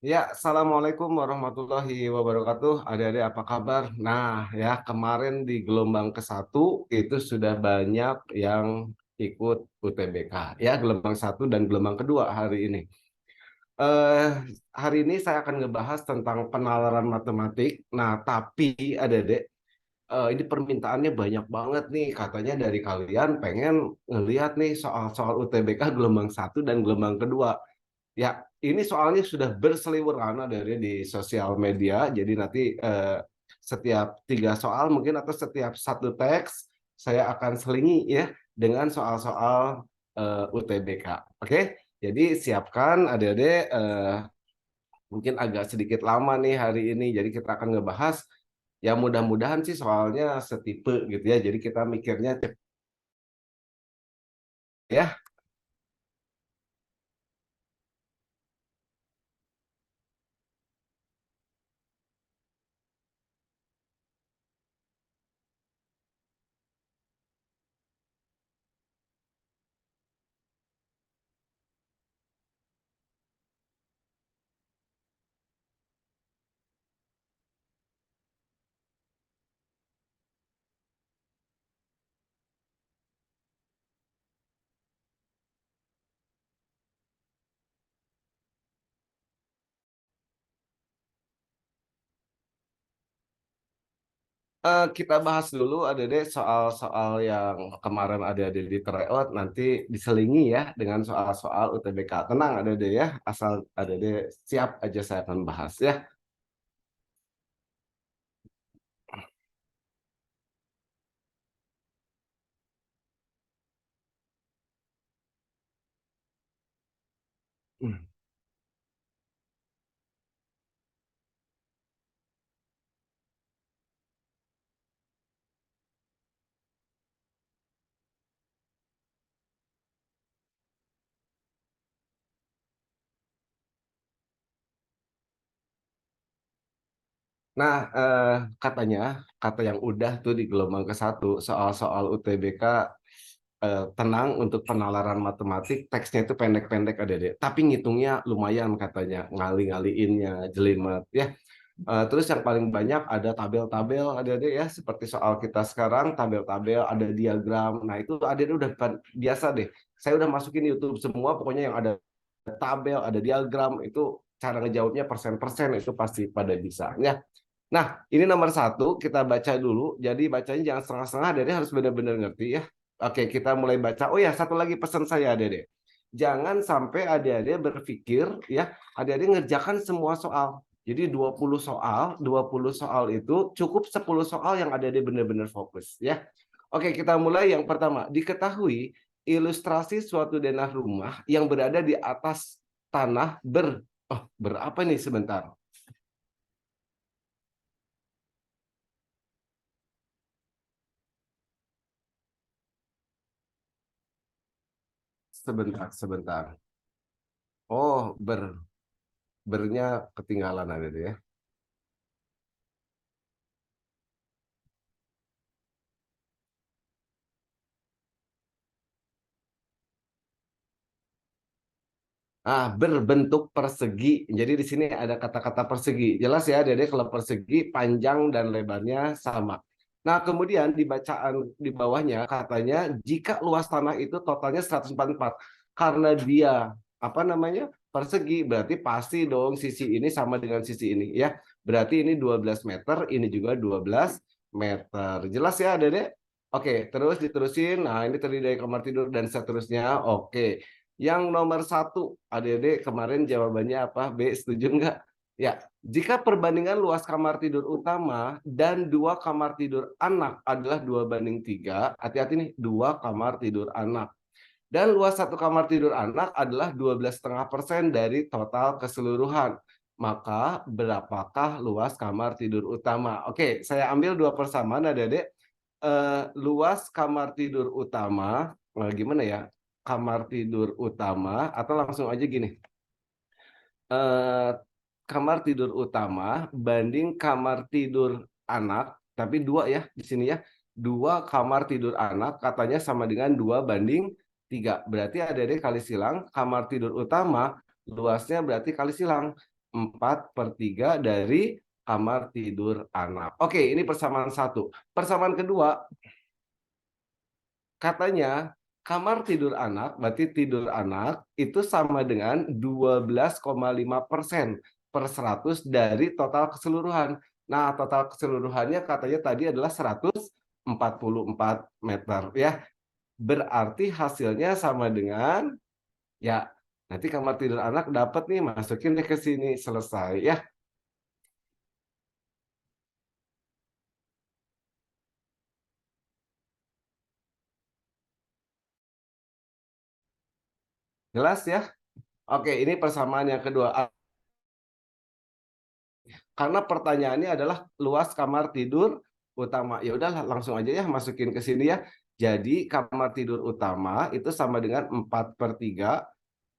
Ya, Assalamualaikum warahmatullahi wabarakatuh. Adik-adik apa kabar? Nah, ya kemarin di gelombang ke-1 itu sudah banyak yang ikut UTBK. Ya, gelombang 1 dan gelombang kedua hari ini. Eh, Hari ini saya akan ngebahas tentang penalaran matematik. Nah, tapi adik-adik, ini permintaannya banyak banget nih. Katanya dari kalian pengen ngelihat nih soal-soal UTBK gelombang 1 dan gelombang kedua. Ya, ini soalnya sudah berseliweran dari di sosial media. Jadi nanti setiap 3 soal mungkin atau setiap satu teks saya akan selingi ya dengan soal-soal UTBK. Oke, jadi siapkan adik-adik. Mungkin agak sedikit lama nih hari ini. Jadi kita akan ngebahas. Ya mudah-mudahan sih soalnya setipe gitu ya. Jadi kita mikirnya ya. Kita bahas dulu ada-ada soal-soal yang kemarin ada di tryout nanti diselingi ya dengan soal-soal UTBK. Tenang ada-ada ya, asal ada-ada siap aja saya akan bahas ya. Hmm. Nah, katanya kata yang udah tuh di gelombang ke-1 soal-soal UTBK tenang untuk penalaran matematik teksnya itu pendek-pendek ada-ada. Tapi ngitungnya lumayan katanya ngali-ngaliinnya jelimet ya. Terus yang paling banyak ada tabel-tabel adik-adik ya, seperti soal kita sekarang, tabel-tabel, ada diagram. Nah, itu adik-adik udah biasa deh. Saya udah masukin YouTube semua, pokoknya yang ada tabel, ada diagram, itu cara ngejawabnya persen-persen, itu pasti pada bisa. Ya. Nah, ini nomor 1, kita baca dulu. Jadi bacanya jangan setengah-setengah, adik-adik harus benar-benar ngerti ya. Oke, kita mulai baca. Oh ya, satu lagi pesan saya adik-adik. Jangan sampai adik-adik berpikir ya, adik-adik ngerjakan semua soal. Jadi 20 soal, 20 soal itu cukup 10 soal yang adik-adik benar-benar fokus ya. Oke, kita mulai yang pertama. Diketahui ilustrasi suatu denah rumah yang berada di atas tanah berapa nih sebentar. Sebentar. Oh, bernya ketinggalan ada deh ya. Berbentuk persegi. Jadi di sini ada kata-kata persegi. Jelas ya, Dede, kalau persegi panjang dan lebarnya sama. Nah, kemudian di bacaan di bawahnya katanya jika luas tanah itu totalnya 144. Karena dia apa namanya? Persegi, berarti pasti dong sisi ini sama dengan sisi ini ya. Berarti ini 12 meter, ini juga 12 meter. Jelas ya, Dede? Oke, terus diterusin. Nah, ini terdiri dari kamar tidur dan seterusnya. Oke. Yang nomor 1, adik-adik kemarin jawabannya apa? B, setuju nggak? Ya, jika perbandingan luas kamar tidur utama dan 2 kamar tidur anak adalah 2 banding 3, hati-hati nih, 2 kamar tidur anak. Dan luas 1 kamar tidur anak adalah 12,5% dari total keseluruhan. Maka berapakah luas kamar tidur utama? Oke, saya ambil 2 persamaan adik-adik. Luas kamar tidur utama, gimana ya? Kamar tidur utama atau langsung aja gini. eh, Kamar tidur utama banding kamar tidur anak, tapi dua ya di sini ya. 2 kamar tidur anak katanya sama dengan 2 banding 3. Berarti ada deh kali silang kamar tidur utama luasnya berarti kali silang. 4/3 dari kamar tidur anak. Oke, ini persamaan satu. Persamaan kedua, katanya kamar tidur anak, berarti tidur anak itu sama dengan 12,5% per 100 dari total keseluruhan. Nah, total keseluruhannya katanya tadi adalah 144 meter ya. Berarti hasilnya sama dengan ya nanti kamar tidur anak dapat nih, masukin deh ke sini, selesai ya. Jelas ya? Oke, ini persamaan yang kedua. Karena pertanyaannya adalah luas kamar tidur utama. Ya udahlah, langsung aja ya masukin ke sini ya. Jadi kamar tidur utama itu sama dengan 4/3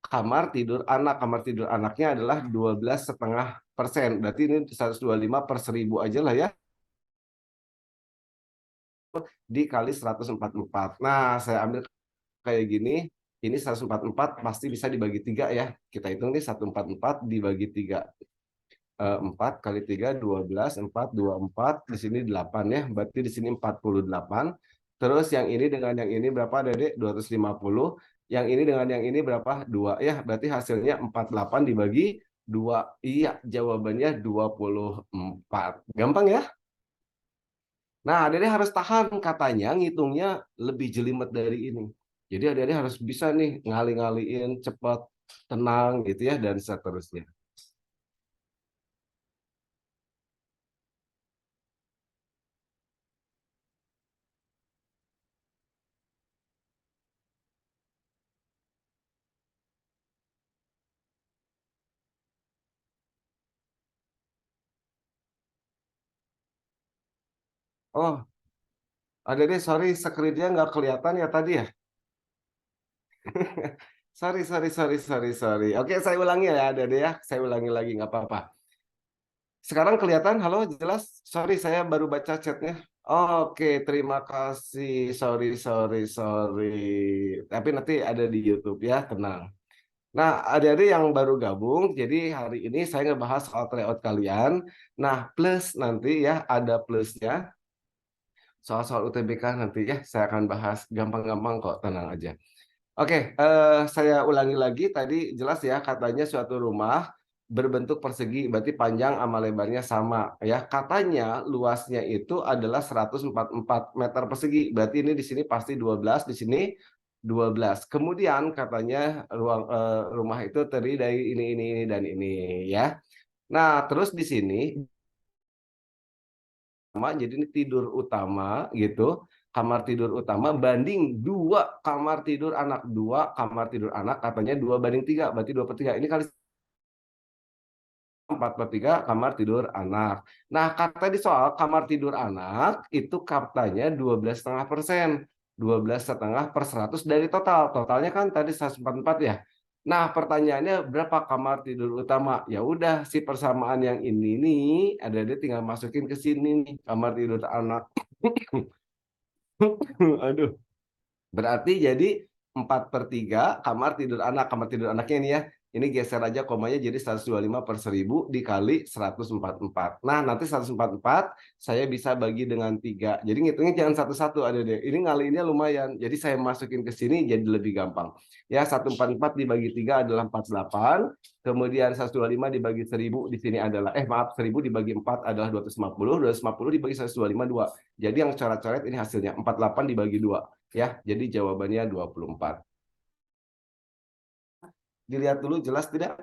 kamar tidur anak. Kamar tidur anaknya adalah 12,5%. Berarti ini 125/1000 aja lah ya. Dikali 144. Nah, saya ambil kayak gini. Ini 144 pasti bisa dibagi 3 ya. Kita hitung nih 144 dibagi 3. 4 kali 3 12, 4, 24, di sini 8 ya, berarti di sini 48. Terus yang ini dengan yang ini berapa Dedek? 250. Yang ini dengan yang ini berapa? 2 ya, berarti hasilnya 48 dibagi 2. Iya, jawabannya 24. Gampang ya? Nah, Dedek harus tahan, katanya ngitungnya lebih jelimet dari ini. Jadi Dedek harus bisa nih ngali-ngaliin cepat, tenang gitu ya, dan seterusnya. Oh, Dede, sorry, screen-nya nggak kelihatan ya tadi ya? Sorry, sorry, sorry, sorry, sorry. Oke, saya ulangi ya, Dede ya. Saya ulangi lagi, nggak apa-apa. Sekarang kelihatan? Halo, jelas? Sorry, saya baru baca chatnya. Oke, terima kasih. Sorry, sorry, sorry. Tapi nanti ada di YouTube ya, tenang. Nah, adik-adik yang baru gabung, jadi hari ini saya ngebahas soal tryout kalian. Nah, plus nanti ya, ada plusnya. Soal-soal UTBK nanti ya, saya akan bahas gampang-gampang kok, tenang aja. Oke, saya ulangi lagi tadi jelas ya katanya suatu rumah berbentuk persegi, berarti panjang sama lebarnya sama ya. Katanya luasnya itu adalah 144 meter persegi. Berarti ini di sini pasti 12, di sini 12. Kemudian katanya rumah itu terdiri dari ini dan ini ya. Nah, terus di sini jadi ini tidur utama gitu, kamar tidur utama banding 2 kamar tidur anak katanya 2/3, berarti 2/3 ini kali 4/3 kamar tidur anak. Nah, kata di soal kamar tidur anak itu katanya 12,5%. 12,5/100 dari total. Totalnya kan tadi 144 ya. Nah, pertanyaannya berapa kamar tidur utama? Ya udah si persamaan yang ini nih ada dia tinggal masukin ke sini nih kamar tidur anak. Aduh. Berarti jadi 4/3 kamar tidur anak. Kamar tidur anaknya ini ya. Ini geser aja komanya jadi 125/1000 dikali 144. Nah, nanti 144 saya bisa bagi dengan 3. Jadi ngitungnya jangan satu-satu ada deh. Ini ngaliinnya lumayan. Jadi saya masukin ke sini jadi lebih gampang. Ya, 144 dibagi 3 adalah 48. Kemudian 125 dibagi 1000 di sini adalah maaf 1000 dibagi 4 adalah 250. 250 dibagi 125 2. Jadi yang coret-coret ini hasilnya 48 dibagi 2. Ya, jadi jawabannya 24. Dilihat dulu jelas tidak?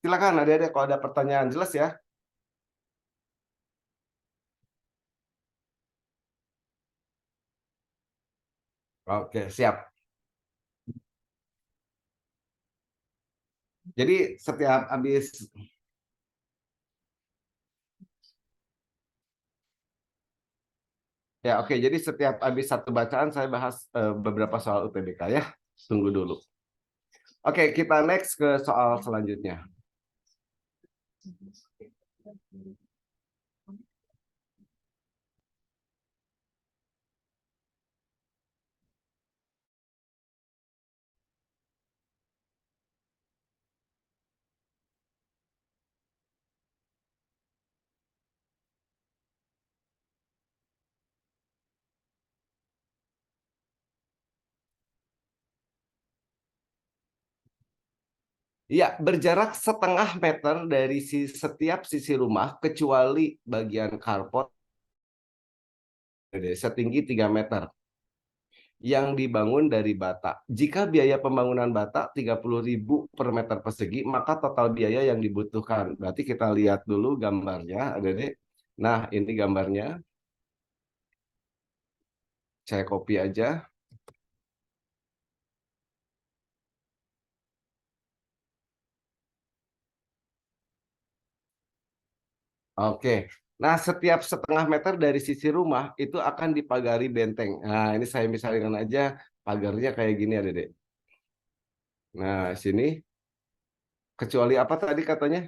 Silakan adik-adik kalau ada pertanyaan jelas ya. Oke, siap. Jadi setiap habis Ya, oke. Jadi setiap habis satu bacaan saya bahas beberapa soal UTBK ya. Tunggu dulu. Oke, kita next ke soal selanjutnya. Ya, berjarak setengah meter dari setiap sisi rumah kecuali bagian carport setinggi 3 meter yang dibangun dari bata. Jika biaya pembangunan bata 30.000 per meter persegi, maka total biaya yang dibutuhkan. Berarti kita lihat dulu gambarnya, Dek. Nah, ini gambarnya. Saya copy aja. Oke. Nah, setiap setengah meter dari sisi rumah itu akan dipagari benteng. Nah, ini saya misalkan aja pagarnya kayak gini, Dek. Nah, sini kecuali apa tadi katanya?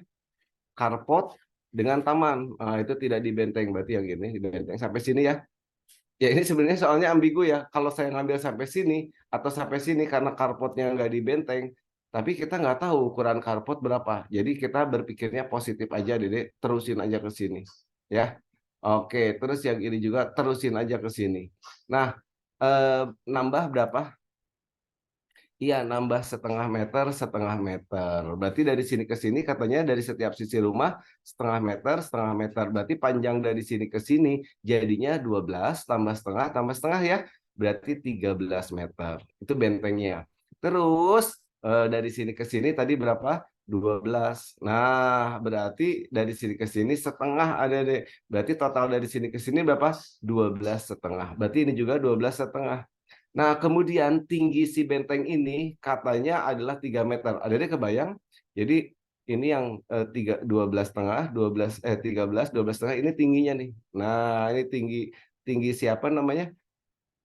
Carport dengan taman. Nah, itu tidak dibenteng, berarti yang ini dibenteng sampai sini ya. Ya ini sebenarnya soalnya ambigu ya. Kalau saya ngambil sampai sini atau sampai sini karena carportnya nggak dibenteng, tapi kita nggak tahu ukuran carport berapa. Jadi kita berpikirnya positif aja, Dede. Terusin aja ke sini. Ya. Oke, terus yang ini juga terusin aja ke sini. Nah, nambah berapa? Iya, nambah setengah meter. Berarti dari sini ke sini katanya dari setiap sisi rumah setengah meter, setengah meter. Berarti panjang dari sini ke sini jadinya 12 tambah setengah ya. Berarti 13 meter. Itu bentengnya. Terus dari sini ke sini tadi berapa? 12. Nah, berarti dari sini ke sini setengah ada deh. Berarti total dari sini ke sini berapa? 12 setengah. Berarti ini juga 12 setengah. Nah, kemudian tinggi si benteng ini katanya adalah 3 meter. Ada deh kebayang? Jadi ini yang 12 setengah, 13, 12 setengah ini tingginya nih. Nah, ini tinggi tinggi siapa namanya?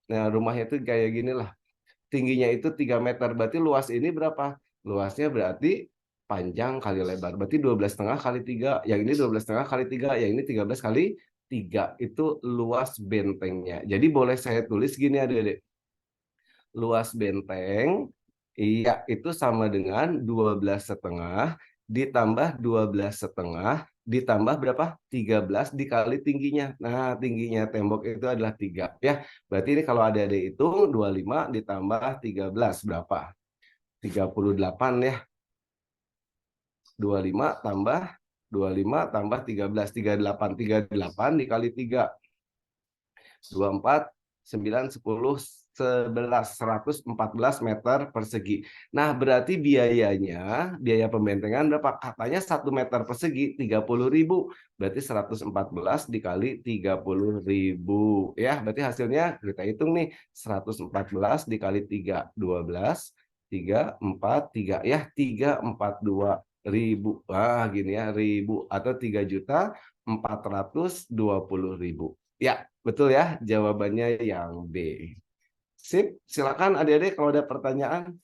Nah, rumahnya itu kayak gini lah. Tingginya itu 3 meter. Berarti luas ini berapa? Luasnya berarti panjang kali lebar. Berarti 12 setengah kali 3. Yang ini 12 setengah kali 3. Yang ini 13 kali 3. Itu luas bentengnya. Jadi boleh saya tulis gini adik-adik. Luas benteng iya itu sama dengan 12 setengah ditambah 12 setengah ditambah berapa? 13 dikali tingginya. Nah, tingginya tembok itu adalah 3 ya. Berarti ini kalau ada itu 25 ditambah 13 berapa? 38 ya. 25 tambah 13 38 dikali 3 24, 9, 10, 11, 114 meter persegi. Nah, berarti biaya pembentengan berapa? Katanya 1 meter persegi 30.000. Berarti 114 dikali 30.000. Ya, berarti hasilnya kita hitung nih. 114 dikali 3, 12, 3, 4, 3. Ya, 342.000. Wah, gini ya, ribu atau 3.420.000. Ya, betul ya, jawabannya yang B. Sip, silakan adik-adik kalau ada pertanyaan.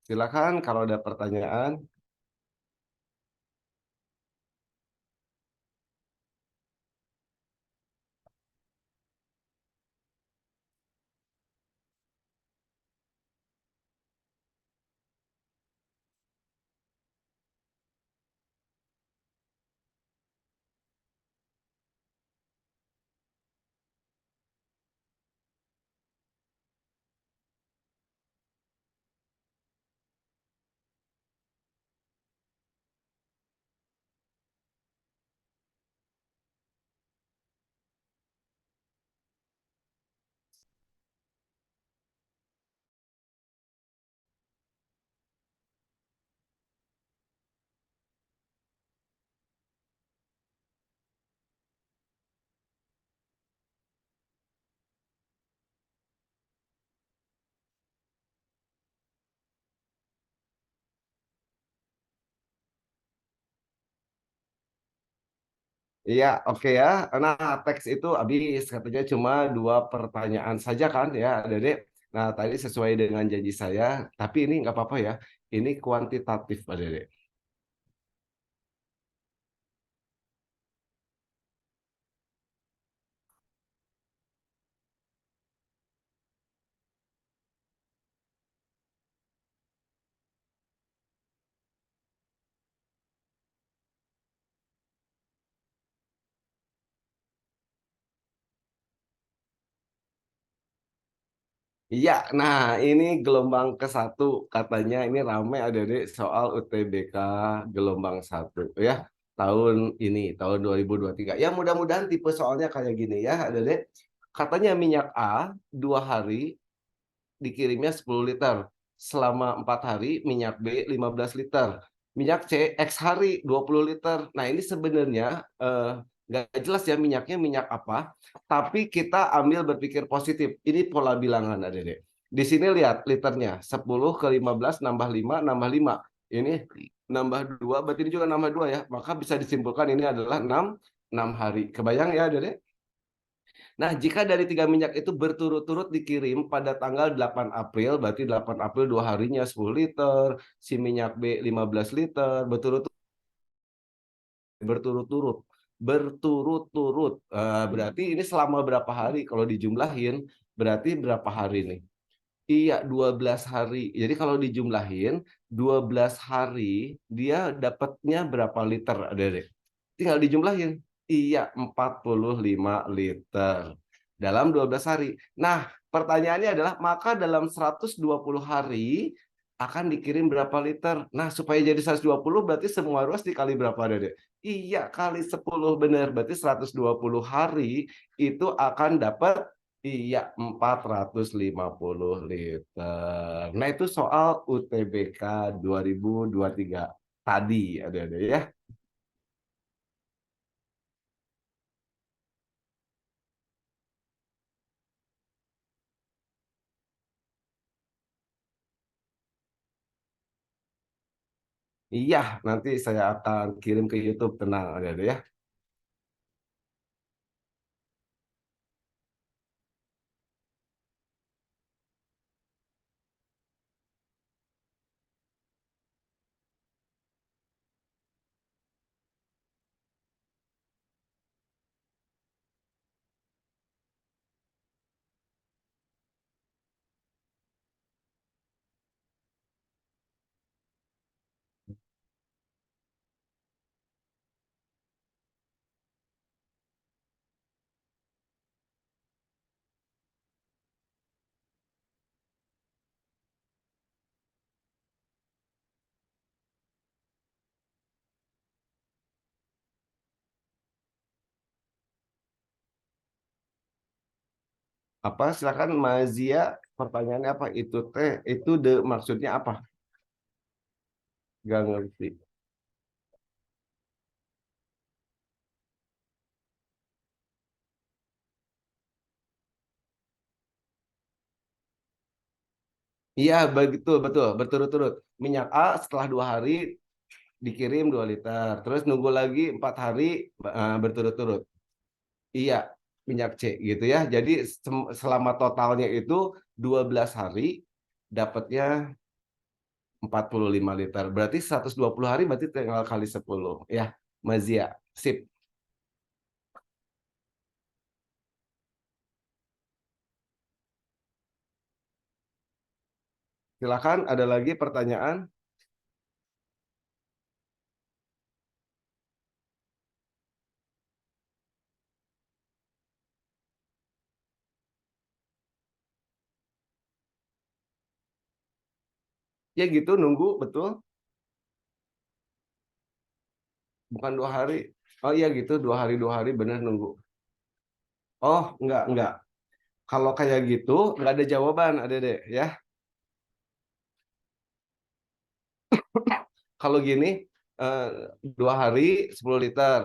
Silakan kalau ada pertanyaan. Iya, oke ya. Nah, teks itu habis katanya cuma dua pertanyaan saja kan ya, Dede. Nah, tadi sesuai dengan janji saya, tapi ini nggak apa-apa ya. Ini kuantitatif, Pak Dede. Iya, nah ini gelombang ke satu katanya ini ramai ada deh soal UTBK gelombang satu ya tahun 2023. Ya mudah-mudahan tipe soalnya kayak gini ya ada deh. Katanya minyak A 2 hari dikirimnya 10 liter. Selama 4 hari minyak B 15 liter. Minyak C X hari 20 liter. Nah ini sebenarnya nggak jelas ya minyaknya minyak apa. Tapi kita ambil berpikir positif. Ini pola bilangan ada deh. Di sini lihat liternya 10 ke 15 nambah 5 nambah 5. Ini nambah 2 berarti ini juga nambah 2 ya. Maka bisa disimpulkan ini adalah 6 hari. Kebayang ya ada deh. Nah, jika dari tiga minyak itu berturut-turut dikirim pada tanggal 8 April, berarti 8 April 2 harinya 10 liter, si minyak B 15 liter, berturut-turut. Berturut-turut. Berarti ini selama berapa hari? Kalau dijumlahin, berarti berapa hari nih? Iya, 12 hari. Jadi kalau dijumlahin, 12 hari, dia dapatnya berapa liter, Adek? Tinggal dijumlahin. Iya, 45 liter dalam 12 hari. Nah, pertanyaannya adalah maka dalam 120 hari akan dikirim berapa liter? Nah, supaya jadi 120 berarti semua ruas dikali berapa, Dede? Iya, kali 10 benar. Berarti 120 hari itu akan dapat iya 450 liter. Nah, itu soal UTBK 2023 tadi ada ya. Iya, nanti saya akan kirim ke YouTube, tenang ada ya. Apa silakan Mazia, pertanyaannya apa itu teh? Itu maksudnya apa? Gak ngerti. Iya, begitu betul berturut-turut. Minyak A setelah 2 hari dikirim 2 liter, terus nunggu lagi 4 hari berturut-turut. Iya, minyak C gitu ya. Jadi selama totalnya itu 12 hari dapatnya 45 liter. Berarti 120 hari berarti tinggal kali 10. Ya, Mazia. Sip. Silakan ada lagi pertanyaan? Ya gitu nunggu betul. Bukan 2 hari. Oh iya gitu 2 hari 2 hari benar nunggu. Oh enggak. Kalau kayak gitu nggak ada jawaban ada deh ya. Kalau gini eh, 2 hari 10 liter,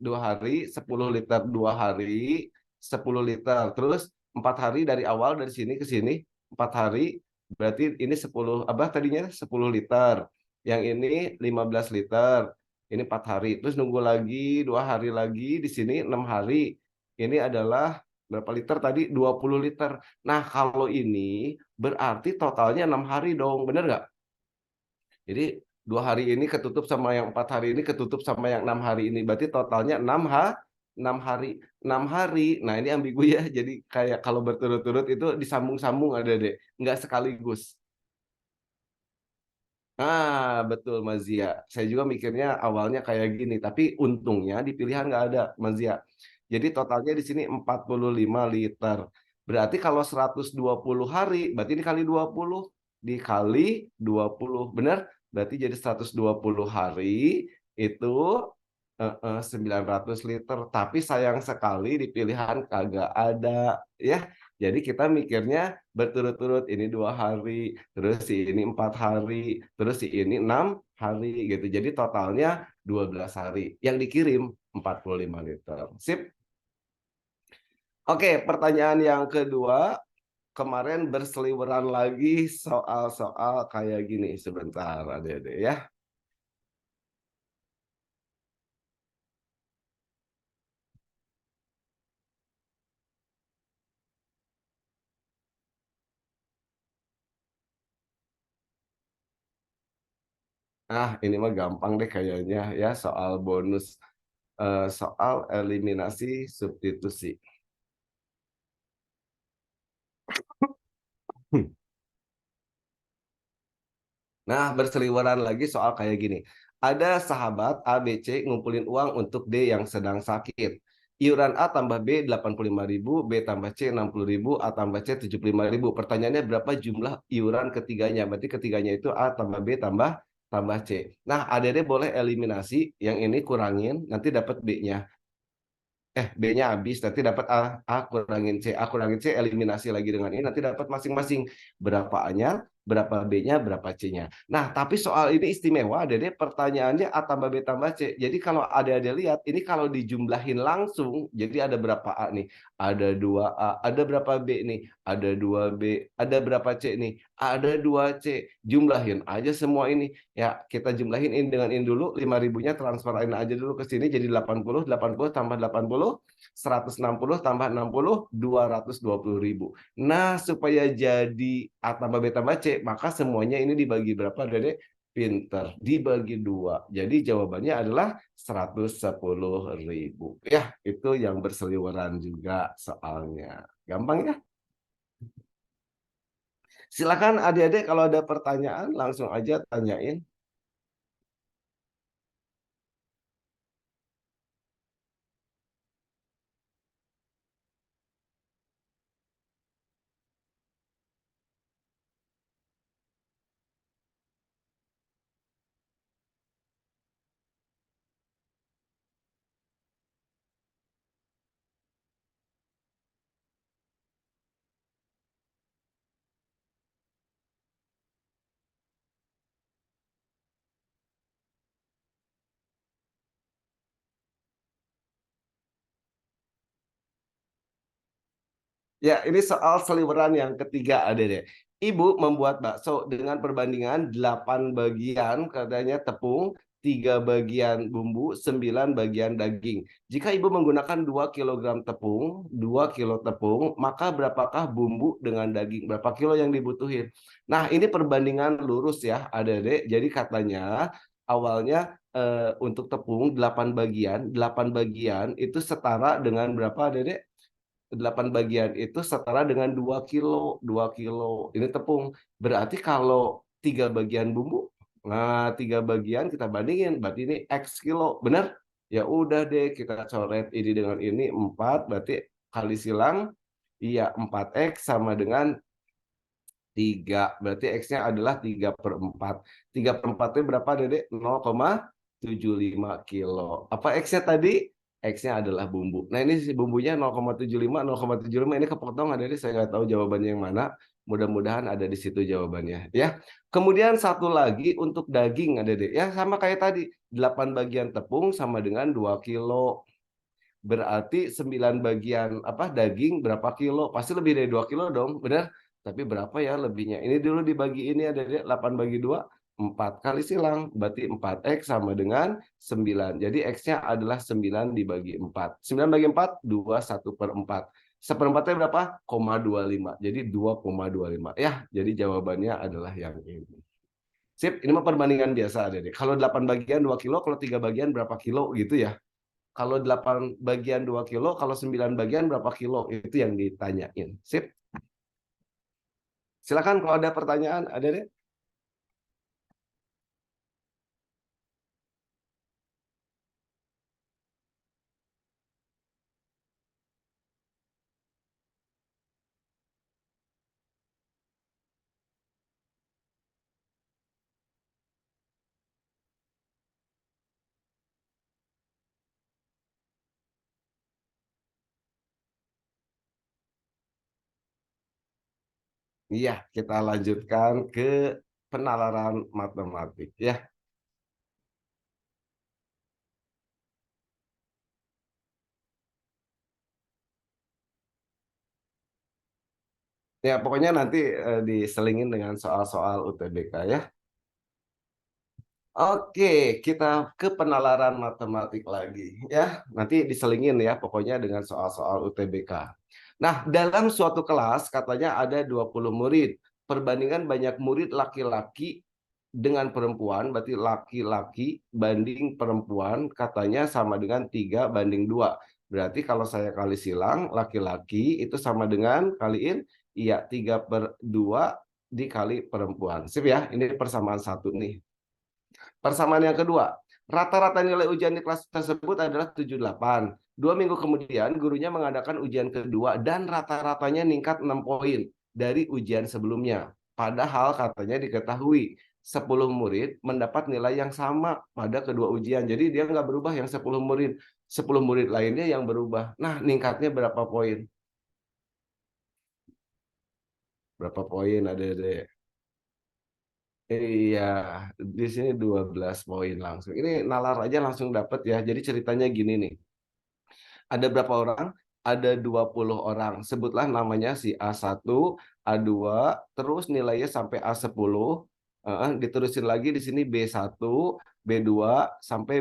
2 hari 10 liter, 2 hari 10 liter, terus 4 hari dari awal dari sini ke sini 4 hari berarti ini 10 apa tadinya 10 liter, yang ini 15 liter, ini 4 hari, terus nunggu lagi 2 hari lagi, di sini 6 hari. Ini adalah berapa liter tadi? 20 liter. Nah, kalau ini berarti totalnya 6 hari dong, bener nggak? Jadi 2 hari ini ketutup sama yang 4 hari ini ketutup sama yang 6 hari ini, berarti totalnya 6 hari. 6 hari, nah ini ambigu ya, jadi kayak kalau berturut-turut itu disambung-sambung Adik-adik, nggak sekaligus. Betul Mas Zia. Saya juga mikirnya awalnya kayak gini, tapi untungnya di pilihan nggak ada Mas Zia. Jadi totalnya di sini 45 liter. Berarti kalau 120 hari, berarti dikali 20, dikali 20, benar? Berarti jadi 120 hari itu 900 liter. Tapi sayang sekali di pilihan kagak ada ya. Jadi kita mikirnya berturut-turut, ini 2 hari, terus si ini 4 hari, terus si ini 6 hari gitu. Jadi totalnya 12 hari. Yang dikirim 45 liter. Sip. Oke, pertanyaan yang kedua, kemarin berseliweran lagi soal-soal kayak gini. Sebentar Adik-adik ya. Ini mah gampang deh kayaknya ya soal bonus, soal eliminasi substitusi. Nah, berseliweran lagi soal kayak gini. Ada sahabat A, B, C ngumpulin uang untuk D yang sedang sakit. Iuran A tambah B 85.000, B tambah C 60.000, A tambah C 75.000. Pertanyaannya berapa jumlah iuran ketiganya? Berarti ketiganya itu A tambah B tambah tambah C. Nah, adik-adik boleh eliminasi, yang ini kurangin, nanti dapat B-nya. B-nya habis, nanti dapat A kurangin C, A kurangin C, eliminasi lagi dengan ini, nanti dapat masing-masing berapa A-nya, berapa B-nya, berapa C-nya. Nah, tapi soal ini istimewa, Dede, pertanyaannya A tambah B tambah C. Jadi kalau ada lihat, ini kalau dijumlahin langsung, jadi ada berapa A nih? Ada 2A, ada berapa B nih? Ada 2B, ada berapa C nih? Ada 2C. Jumlahin aja semua ini. Ya, kita jumlahin ini dengan ini dulu, 5.000-nya transferin aja dulu ke sini, jadi 80, 80 tambah 80, 160 tambah 60, 220.000. Nah, supaya jadi A tambah B tambah C, maka semuanya ini dibagi berapa, Dede? Pinter, dibagi 2. Jadi jawabannya adalah 110.000. Ya, itu yang berseliweran juga soalnya. Gampang ya? Silakan adik-adik kalau ada pertanyaan langsung aja tanyain. Ya, ini soal seliweran yang ketiga, Adek. Ibu membuat bakso dengan perbandingan 8 bagian, katanya tepung, 3 bagian bumbu, 9 bagian daging. Jika ibu menggunakan 2 kilogram tepung, 2 kilo tepung, maka berapakah bumbu dengan daging? Berapa kilo yang dibutuhin? Nah, ini perbandingan lurus ya, Adek. Jadi katanya awalnya untuk tepung 8 bagian, 8 bagian itu setara dengan berapa, Adek? 8 bagian itu setara dengan 2 kilo, 2 kilo. Ini tepung. Berarti kalau 3 bagian bumbu, nah 3 bagian kita bandingin, berarti ini X kilo, benar? Ya udah deh, kita coret ini dengan ini 4, berarti kali silang, iya 4X sama dengan 3. Berarti X-nya adalah 3/4. 3/4 itu berapa, Dedek? 0,75 kilo. Apa X-nya tadi? X-nya adalah bumbu. Nah, ini si bumbunya 0,75, 0,75 ini kepotong, Dedek. Saya nggak tahu jawabannya yang mana. Mudah-mudahan ada di situ jawabannya, ya. Kemudian satu lagi untuk daging, Dedek. Ya, sama kayak tadi. 8 bagian tepung sama dengan 2 kilo. Berarti 9 bagian daging berapa kilo? Pasti lebih dari 2 kilo dong, benar? Tapi berapa ya lebihnya? Ini dulu dibagi ini ada 8 bagi 2, 4 kali silang, berarti 4X sama dengan 9. Jadi X-nya adalah 9 dibagi 4. 9 bagi 4, 2, 1/4. Seperempatnya berapa? 0,25. Jadi 2,25. Ya, jadi jawabannya adalah yang ini. Sip, ini mah perbandingan biasa, Dede. Kalau 8 bagian 2 kilo, kalau 3 bagian berapa kilo gitu ya. Kalau 8 bagian 2 kilo, kalau 9 bagian berapa kilo, itu yang ditanyain. Sip. Silakan kalau ada pertanyaan, ada deh. Iya, kita lanjutkan ke penalaran matematik ya. Ya, pokoknya nanti diselingin dengan soal-soal UTBK ya. Oke, kita ke penalaran matematik lagi ya. Nanti diselingin ya pokoknya dengan soal-soal UTBK. Nah, dalam suatu kelas katanya ada 20 murid. Perbandingan banyak murid laki-laki dengan perempuan, berarti laki-laki banding perempuan katanya sama dengan 3:2. Berarti kalau saya kali silang, laki-laki itu sama dengan kaliin, iya 3/2 dikali perempuan. Sip ya, ini persamaan satu nih. Persamaan yang kedua, rata-rata nilai ujian di kelas tersebut adalah 78. 2 minggu kemudian, gurunya mengadakan ujian kedua dan rata-ratanya meningkat 6 poin dari ujian sebelumnya. Padahal katanya diketahui 10 murid mendapat nilai yang sama pada kedua ujian. Jadi dia nggak berubah yang 10 murid. 10 murid lainnya yang berubah. Nah, ningkatnya berapa poin? Berapa poin ada deh? Iya, di sini 12 poin langsung. Ini nalar aja langsung dapat ya. Jadi ceritanya gini nih. Ada berapa orang? Ada 20 orang. Sebutlah namanya si A1, A2, terus nilainya sampai A10. Diterusin lagi di sini B1, B2 sampai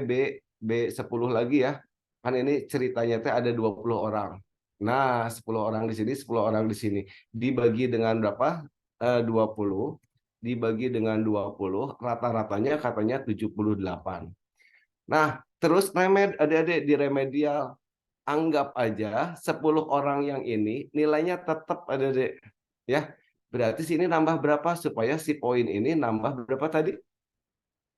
B10 lagi ya. Kan ini ceritanya teh ada 20 orang. Nah, 10 orang di sini, 10 orang di sini. Dibagi dengan berapa? 20. Dibagi dengan 20, rata-ratanya katanya 78. Nah, terus adik-adik di remedial anggap aja 10 orang yang ini nilainya tetap ada deh ya. Berarti sini nambah berapa supaya si poin ini nambah berapa tadi?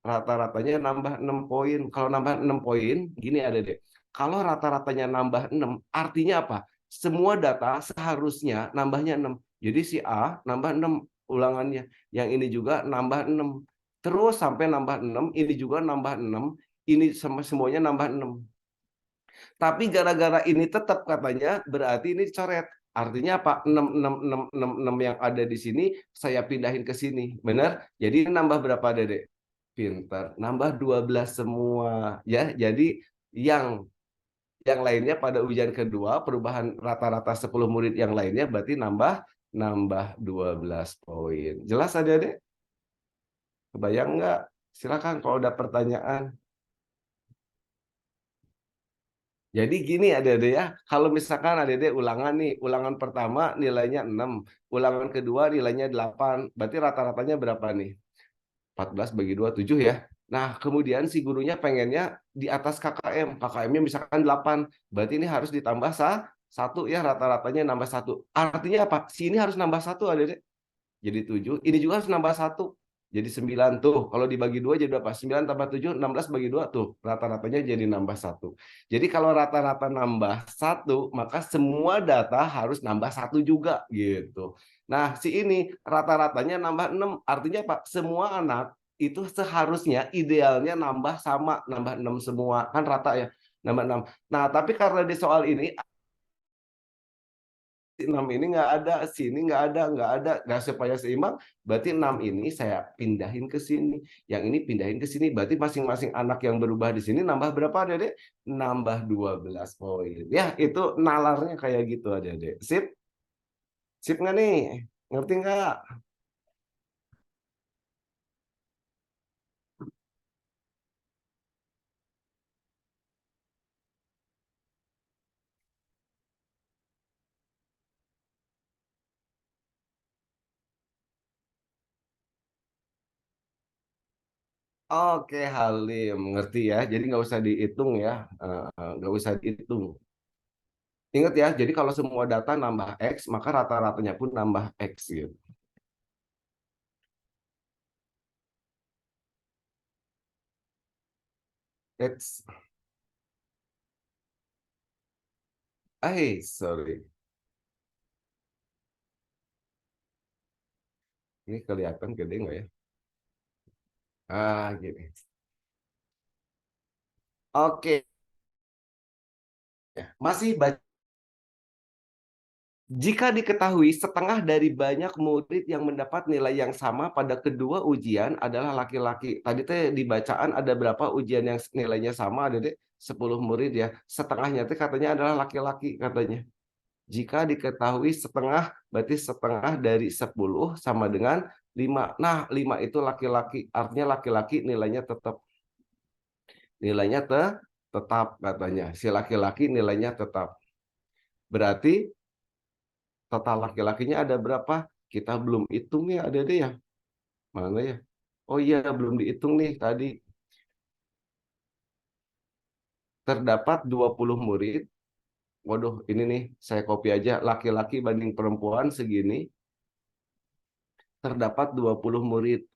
Rata-ratanya nambah 6 poin. Kalau nambah 6 poin, gini ada deh. Kalau rata-ratanya nambah 6, artinya apa? Semua data seharusnya nambahnya 6. Jadi si A nambah 6 ulangannya. Yang ini juga nambah 6. Terus sampai nambah 6, ini juga nambah 6, ini semuanya nambah 6. Tapi gara-gara ini tetap katanya berarti ini coret. Artinya apa? 6, 6, 6, 6, 6 yang ada di sini saya pindahin ke sini. Benar? Jadi nambah berapa, Dedek? Pintar. Nambah 12 semua. Ya, jadi yang lainnya pada ujian kedua perubahan rata-rata 10 murid yang lainnya berarti nambah nambah 12 poin. Jelas Adik-adik? Kebayang nggak? Silakan kalau ada pertanyaan. Jadi gini adik-adik ya, kalau misalkan adik-adik ulangan nih, ulangan pertama nilainya 6, ulangan kedua nilainya 8, berarti rata-ratanya berapa nih? 14 bagi 2, 7 ya. Nah, kemudian si gurunya pengennya di atas KKM, KKM-nya misalkan 8, berarti ini harus ditambah satu ya, rata-ratanya nambah satu. Artinya apa? Si ini harus nambah satu adik-adik. Jadi 7, ini juga harus nambah satu. Jadi 9 tuh. Kalau dibagi 2 jadi berapa? 9 tambah 7, 16 bagi 2 tuh. Rata-ratanya jadi nambah satu. Jadi kalau rata-rata nambah satu, maka semua data harus nambah satu juga gitu. Nah, si ini rata-ratanya nambah 6. Artinya apa? Semua anak itu seharusnya idealnya nambah sama, nambah 6 semua. Kan rata ya, nambah 6. Nah, tapi karena di soal ini 6 ini nggak ada, sini nggak supaya seimbang, berarti 6 ini saya pindahin ke sini, yang ini pindahin ke sini, berarti masing-masing anak yang berubah di sini nambah berapa Dede? Nambah 12 poin. Ya, itu nalarnya kayak gitu Dede. Sip? Sip nggak nih? Ngerti nggak? Oke, Halim, ngerti ya. Jadi nggak usah dihitung ya. Nggak usah dihitung. Ingat ya, jadi kalau semua data nambah X, maka rata-ratanya pun nambah X gitu. X, sorry. Ini kelihatan gede nggak ya? Gini. Oke, masih jika diketahui setengah dari banyak murid yang mendapat nilai yang sama pada kedua ujian adalah laki-laki. Tadi teh di bacaan ada berapa ujian yang nilainya sama? Ada deh 10 murid ya. Setengahnya teh katanya adalah laki-laki katanya. Jika diketahui setengah, berarti setengah dari 10 sama dengan 5. Nah, 5 itu laki-laki. Artinya laki-laki nilainya tetap. Nilainya tetap katanya. Si laki-laki nilainya tetap. Berarti total laki-lakinya ada berapa? Kita belum hitung ya, ada deh ya. Mana ya? Oh iya, belum dihitung nih tadi. Terdapat 20 murid. Waduh, ini nih, saya copy aja. Laki-laki banding perempuan segini. Terdapat 20 murid.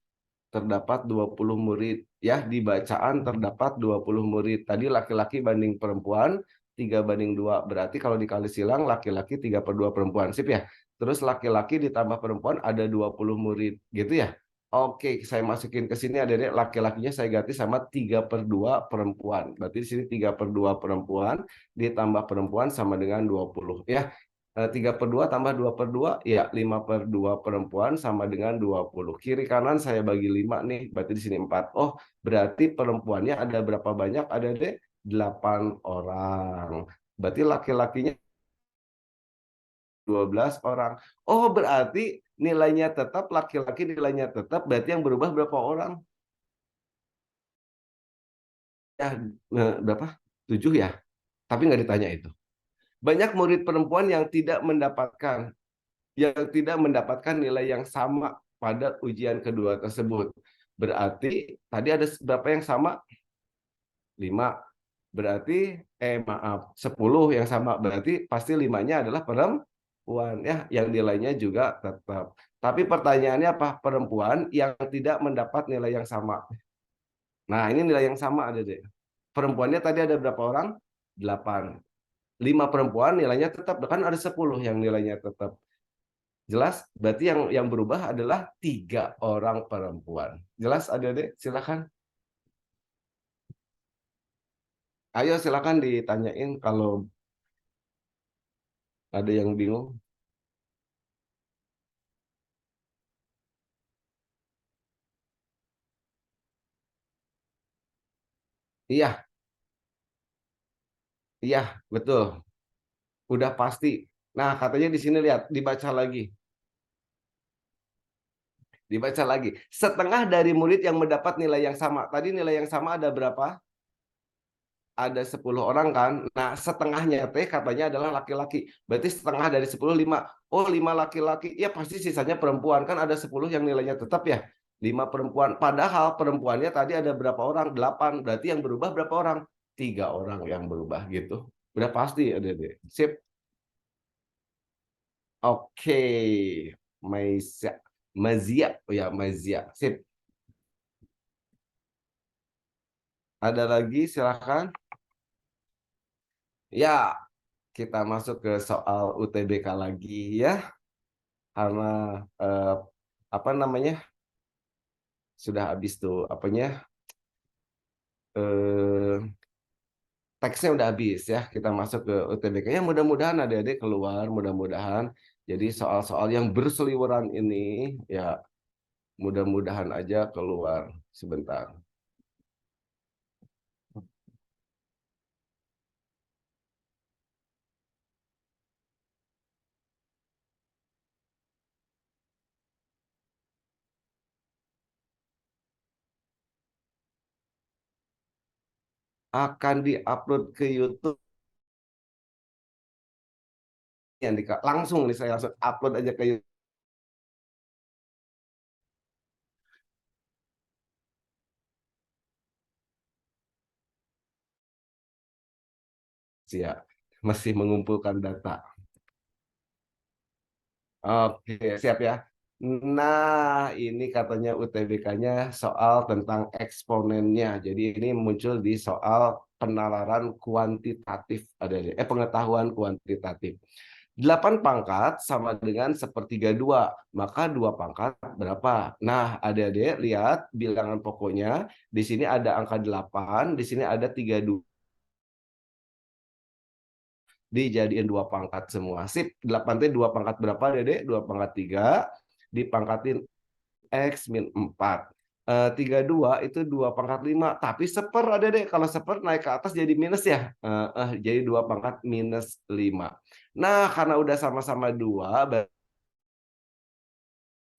Terdapat 20 murid. Ya, di bacaan terdapat 20 murid. Tadi laki-laki banding perempuan, 3 banding 2. Berarti kalau dikali silang, laki-laki 3/2 perempuan. Sip ya? Terus laki-laki ditambah perempuan ada 20 murid. Gitu ya? Oke, saya masukin ke sini ada laki-lakinya saya ganti sama 3/2 perempuan. Berarti di sini 3/2 perempuan ditambah perempuan sama dengan 20. Ya, 3/2 tambah 2/2 ya 5/2 perempuan sama dengan 20. Kiri kanan saya bagi 5 nih, berarti di sini 4. Oh, berarti perempuannya ada berapa banyak? Ada deh 8 orang. Berarti laki-lakinya 12 orang. Oh, berarti nilainya tetap, laki-laki nilainya tetap, berarti yang berubah berapa orang? Ya, berapa? 7 ya? Tapi nggak ditanya itu. Banyak murid perempuan yang tidak mendapatkan nilai yang sama pada ujian kedua tersebut. Berarti tadi ada berapa yang sama? 5. Berarti maaf, 10 yang sama. Berarti pasti 5-nya adalah perempuan ya, yang nilainya juga tetap. Tapi pertanyaannya apa? Perempuan yang tidak mendapat nilai yang sama. Nah, ini nilai yang sama ada deh. Perempuannya tadi ada berapa orang? 8. 5 perempuan nilainya tetap, kan ada 10 yang nilainya tetap. Jelas? Berarti yang berubah adalah 3 orang perempuan. Jelas Adik-adik? Silakan. Ayo silakan ditanyain kalau ada yang bingung. Iya, iya, betul. Udah pasti. Nah, katanya di sini lihat, dibaca lagi. Dibaca lagi. Setengah dari murid yang mendapat nilai yang sama. Tadi nilai yang sama ada berapa? Ada 10 orang kan. Nah, setengahnya teh katanya adalah laki-laki. Berarti setengah dari 10 5. Oh, 5 laki-laki. Ya pasti sisanya perempuan. Kan ada 10 yang nilainya tetap ya. 5 perempuan. Padahal perempuannya tadi ada berapa orang? 8. Berarti yang berubah berapa orang? 3 orang yang berubah gitu. Udah pasti ada deh. Sip. Oke. Maizia. Mazia. Oh ya, Mazia. Sip. Ada lagi silakan. Ya, kita masuk ke soal UTBK lagi ya. Karena eh, apa namanya sudah habis tuh apanya eh, teksnya udah habis ya, kita masuk ke UTBK-nya, mudah-mudahan adik-adik keluar, mudah-mudahan jadi soal-soal yang berseliweran ini ya mudah-mudahan aja keluar sebentar. Akan diupload ke YouTube yang langsung nih, saya langsung upload aja ke YouTube. . Siap. Masih mengumpulkan data. Oke, siap ya. Nah, ini katanya UTBK-nya soal tentang eksponennya. Jadi ini muncul di soal penalaran kuantitatif. Pengetahuan kuantitatif. 8 pangkat sama dengan sepertiga dua. Maka 2 pangkat berapa? Nah, adik-adik lihat bilangan pokoknya. Di sini ada angka 8, di sini ada 32 dijadiin 2 pangkat semua. Sip, 8 itu 2 pangkat berapa, Dede? 2 pangkat 3 dipangkatin X min 4. 32 itu 2 pangkat 5, tapi seper ada deh. Kalau seper naik ke atas jadi minus ya. Jadi 2 pangkat minus 5. Nah, karena udah sama-sama 2,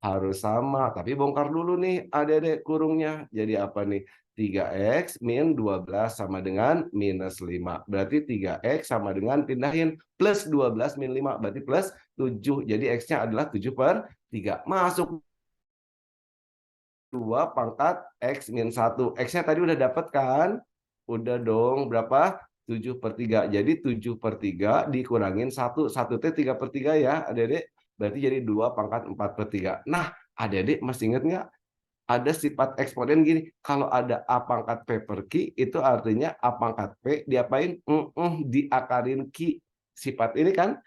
harus sama. Tapi bongkar dulu nih adik-adik kurungnya. Jadi apa nih? 3X min 12 sama dengan minus 5. Berarti 3X sama dengan pindahin plus 12 min 5. Berarti plus 7. Jadi X-nya adalah 7 per 3. Masuk 2 pangkat X min 1. X-nya tadi udah dapat kan? Udah dong. Berapa? 7 per 3. Jadi 7 per 3 dikurangin 1. 1 itu 3 per 3 ya, adik-adik. Berarti jadi 2 pangkat 4 per 3. Nah, adik-adik masih ingat nggak? Ada sifat eksponen gini. Kalau ada A pangkat P per Q, itu artinya A pangkat P diapain? Diakarin Q. Sifat ini kan.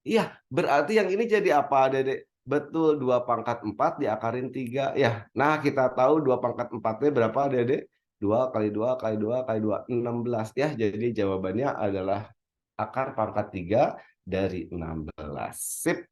Iya, berarti yang ini jadi apa, Dedek? Betul, 2 pangkat 4 diakarin 3. Ya, nah kita tahu 2 pangkat 4-nya berapa, Dedek? 2 kali 2 kali 2 kali 2, 16. Ya, jadi jawabannya adalah akar pangkat 3 dari 16. Sip.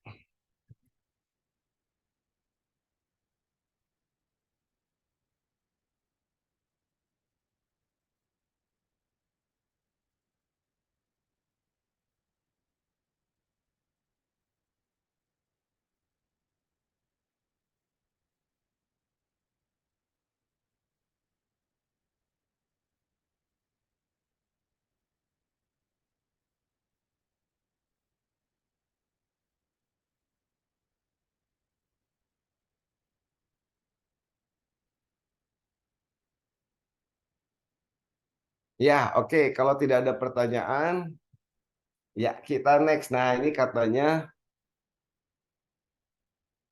Ya, oke. Kalau tidak ada pertanyaan, ya kita next. Nah, ini katanya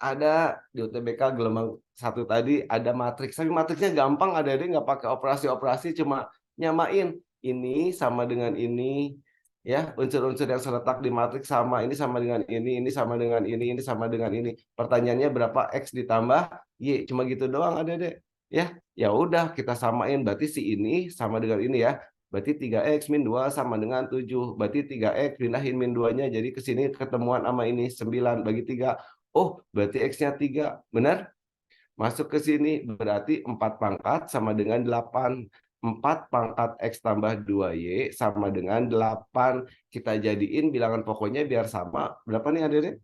ada di UTBK gelombang satu tadi ada matriks, tapi matriksnya gampang, ada nggak pakai operasi-operasi, cuma nyamain ini sama dengan ini, ya unsur-unsur yang terletak di matriks sama ini sama dengan ini sama dengan ini sama dengan ini. Pertanyaannya berapa X ditambah Y, cuma gitu doang ada deh, ya. Ya udah kita samain, berarti si ini sama dengan ini ya. Berarti 3X min 2 sama dengan 7. Berarti 3X pindahin min 2-nya, jadi ke sini ketemuan sama ini 9 bagi 3. Oh, berarti X-nya 3. Benar? Masuk ke sini, berarti 4 pangkat sama dengan 8. 4 pangkat X tambah 2Y sama dengan 8. Kita jadiin bilangan pokoknya biar sama. Berapa nih adik-adik?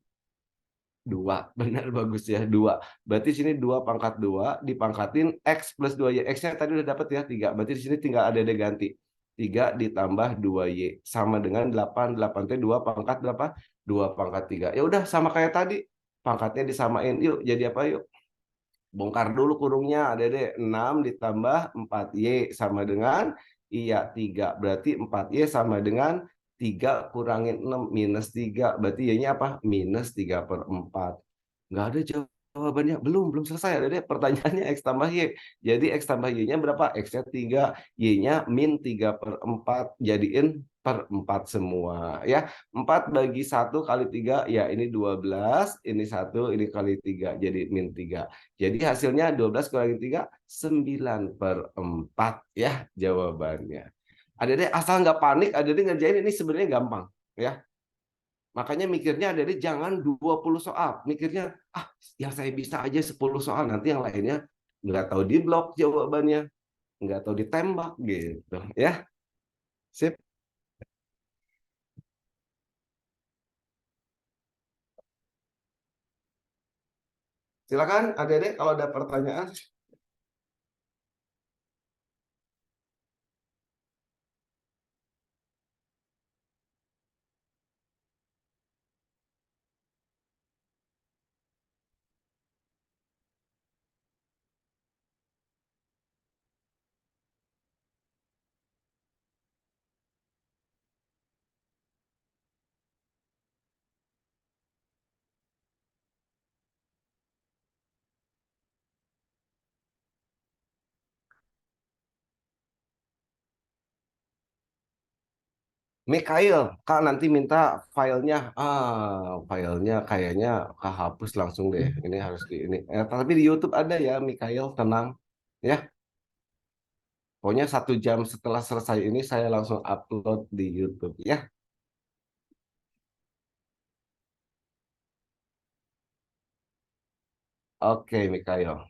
2. Benar, bagus ya, 2. Berarti sini 2 pangkat 2 dipangkatin X plus 2Y. X-nya tadi udah dapat ya, 3. Berarti di sini tinggal ada ganti. 3 ditambah 2Y sama dengan 8. 8 itu 2 pangkat berapa? 2 pangkat 3. Ya udah sama kayak tadi. Pangkatnya disamain. Yuk, jadi apa yuk? Bongkar dulu kurungnya, Dede. 6 ditambah 4Y sama dengan iya 3. Berarti 4Y sama dengan 3 kurangin 6 minus 3. Berarti Y-nya apa? Minus 3 per 4. Nggak ada jawabannya. Belum selesai. Ada pertanyaannya X tambah Y. Jadi X tambah Y-nya berapa? X-nya 3. Y-nya min 3 per 4. Jadiin per 4 semua. Ya, 4 bagi 1 kali 3. Ya, ini 12. Ini 1. Ini kali 3. Jadi min 3. Jadi hasilnya 12 kurangi 3. 9 per 4. Ya, jawabannya. Ada asal nggak panik. Ada ngerjain ini sebenarnya gampang. Ya, makanya mikirnya dari jangan 20 soal. Mikirnya, yang saya bisa aja 10 soal. Nanti yang lainnya nggak tahu di blok jawabannya. Nggak tahu ditembak gitu. Ya, sip. Silakan adik-adik kalau ada pertanyaan. Mikhail, Kak nanti minta filenya. Filenya kayaknya kehapus langsung deh. Ini harus di ini. Tapi di YouTube ada ya, Mikhail, tenang. Ya, pokoknya 1 jam setelah selesai ini saya langsung upload di YouTube. Ya, oke, Mikhail.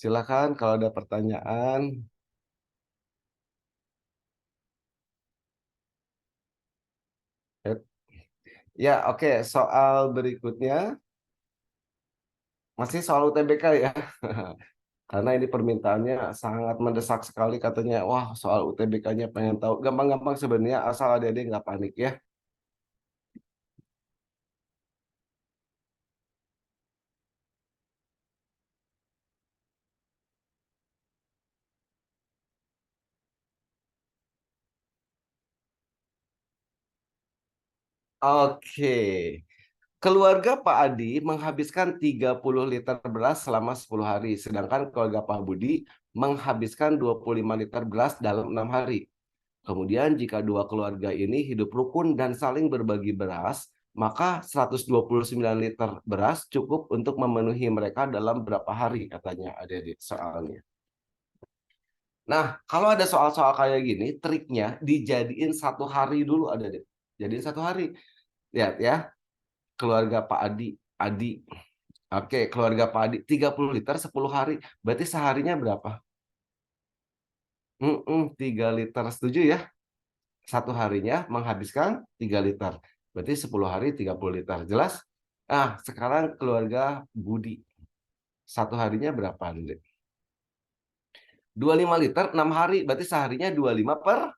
Silakan kalau ada pertanyaan. Ya, oke. Soal berikutnya masih soal UTBK ya. Karena ini permintaannya sangat mendesak sekali katanya. Wah, soal UTBK-nya pengen tahu. Gampang-gampang sebenarnya asal adik-adik nggak panik ya. Oke. Keluarga Pak Adi menghabiskan 30 liter beras selama 10 hari, sedangkan keluarga Pak Budi menghabiskan 25 liter beras dalam 6 hari. Kemudian jika dua keluarga ini hidup rukun dan saling berbagi beras, maka 129 liter beras cukup untuk memenuhi mereka dalam berapa hari, katanya adik-adik soalnya. Nah, kalau ada soal-soal kayak gini, triknya dijadiin 1 hari dulu, adik-adik. Jadiin 1 hari. Lihat ya, keluarga Pak Adi. Adi. Oke, keluarga Pak Adi 30 liter 10 hari. Berarti seharinya berapa? 3 liter. Setuju ya? 1 harinya menghabiskan 3 liter. Berarti 10 hari 30 liter. Jelas? Ah, sekarang keluarga Budi. 1 harinya berapa, Dek? 25 liter 6 hari. Berarti seharinya 25 per?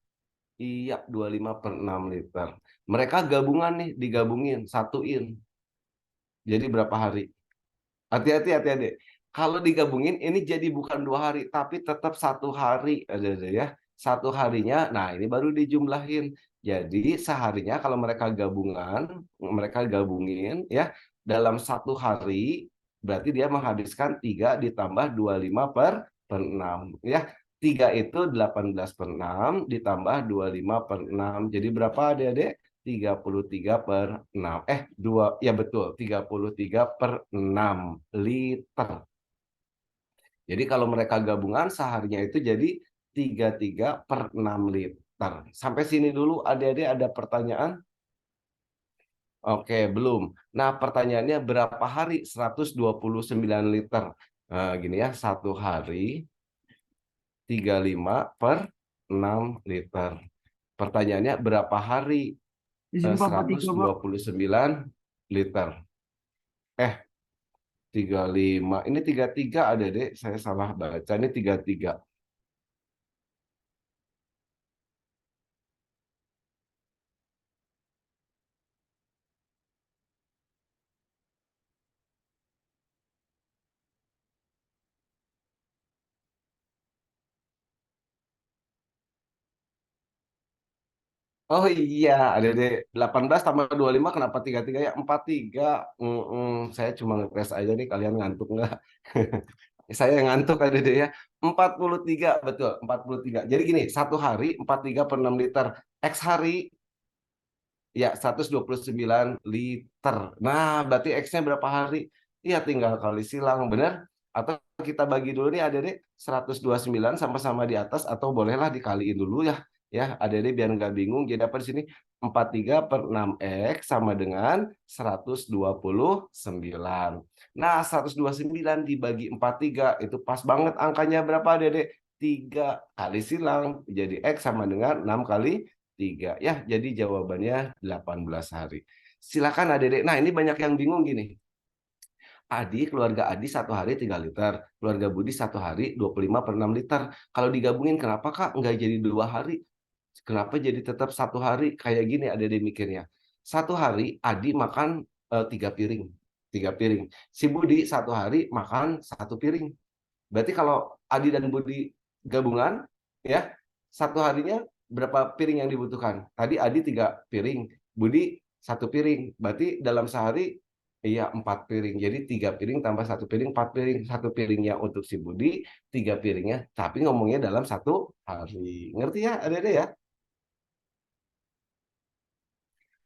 Iya, 25 per 6 liter. Mereka gabungan nih, digabungin, satuin. Jadi berapa hari? Hati-hati, hati-hati. Kalau digabungin ini jadi bukan 2 hari, tapi tetap 1 hari, ada ya. 1 harinya, nah ini baru dijumlahin. Jadi seharinya kalau mereka gabungin ya dalam 1 hari, berarti dia menghabiskan 3 ditambah 25 per 6 ya. 3 itu 18 per 6 ditambah 25 per 6. Jadi berapa adik-adik? 33 per 6. Ya betul, 33 per 6 liter. Jadi kalau mereka gabungan seharinya itu jadi 33 per 6 liter. Sampai sini dulu adik-adik ada pertanyaan? Oke, belum. Nah, pertanyaannya berapa hari 129 liter? Nah, gini ya, 1 hari 35 per 6 liter. Pertanyaannya berapa hari Di sini Pak 43, Pak. 129 liter? Eh, 35. Ini 33 ada deh, saya salah baca. Ini 33. Oh iya, ada deh. 18 tambah 25 kenapa 33 ya? 43. Saya cuma ngetes aja nih, kalian ngantuk nggak? Saya ngantuk ada deh ya. 43, betul. 43. Jadi gini, 1 hari 43 per 6 liter. X hari, ya 129 liter. Nah, berarti X-nya berapa hari? Iya, tinggal kali silang, bener? Atau kita bagi dulu nih adik-adik, 129 sama-sama di atas, atau bolehlah dikaliin dulu ya. Ya, adik-adik biar nggak bingung. Jadi apa di sini? 43 per 6X sama dengan 129. Nah, 129 dibagi 43, itu pas banget angkanya berapa adik-adik? 3 kali silang, jadi X sama dengan 6 kali 3 ya, jadi jawabannya 18 hari. Silakan adik-adik. Nah, ini banyak yang bingung gini. Keluarga Adi 1 hari 3 liter. Keluarga Budi 1 hari 25 per 6 liter. Kalau digabungin kenapa Kak nggak jadi 2 hari? Kenapa jadi tetap 1 hari? Kayak gini adik-adik mikirnya. 1 hari Adi makan 3 piring. 3 piring. Si Budi 1 hari makan 1 piring. Berarti kalau Adi dan Budi gabungan, ya satu harinya berapa piring yang dibutuhkan? Tadi Adi 3 piring, Budi 1 piring. Berarti dalam sehari iya 4 piring. Jadi 3 piring tambah 1 piring, 4 piring. 1 piringnya untuk si Budi, 3 piringnya. Tapi ngomongnya dalam 1 hari. Ngerti ya, ada ya?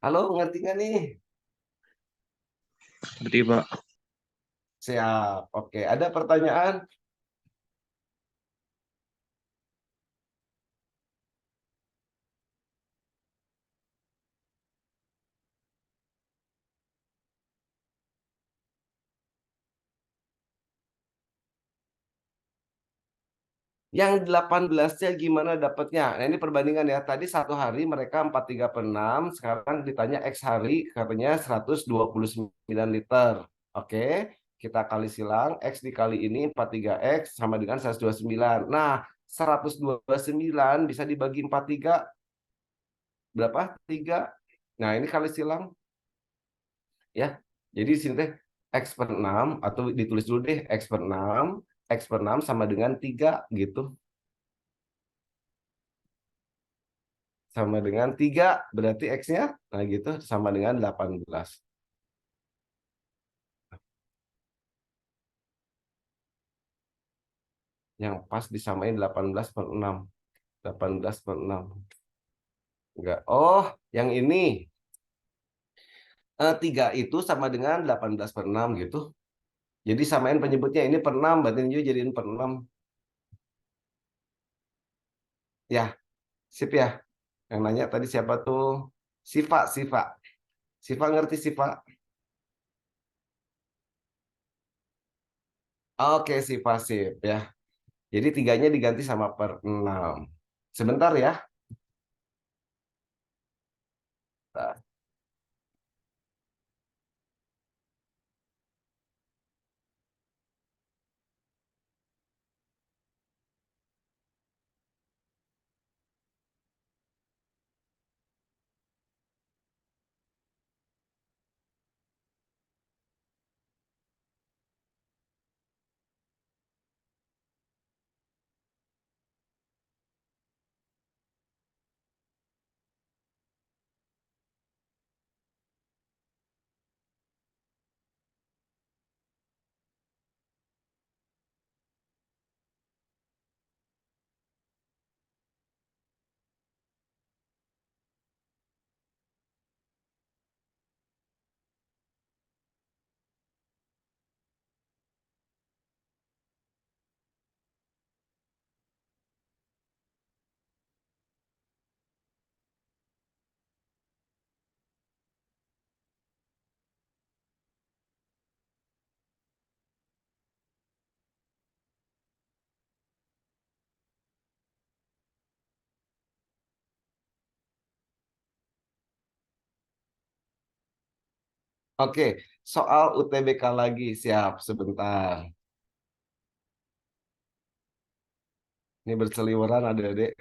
Halo, ngerti nggak nih? Ngerti, Pak. Siap. Oke, ada pertanyaan? Yang 18-nya gimana dapatnya? Nah, ini perbandingan ya. Tadi 1 hari mereka 43/6, sekarang ditanya X hari katanya 129 liter. Oke, kita kali silang, X dikali ini 43X sama dengan 129. Nah, 129 bisa dibagi 43 berapa? 3. Nah, ini kali silang ya. Jadi di sini teh X per 6 atau ditulis dulu deh X per 6 sama dengan 3 gitu. Sama dengan 3 berarti X-nya nah gitu sama dengan 18. Yang pas disamain 18/6. 18/6. Enggak. Oh, yang ini. 3 itu sama dengan 18/6 gitu. Jadi samain penyebutnya ini per 6, berarti ini juga jadiin per 6. Ya, sip ya. Yang nanya tadi siapa tuh? Siva, Siva. Siva ngerti Siva? Oke, Siva sip ya. Jadi 3-nya diganti sama per 6. Sebentar ya. Nah, oke, soal UTBK lagi siap sebentar. Ini berseliweran adik-adik.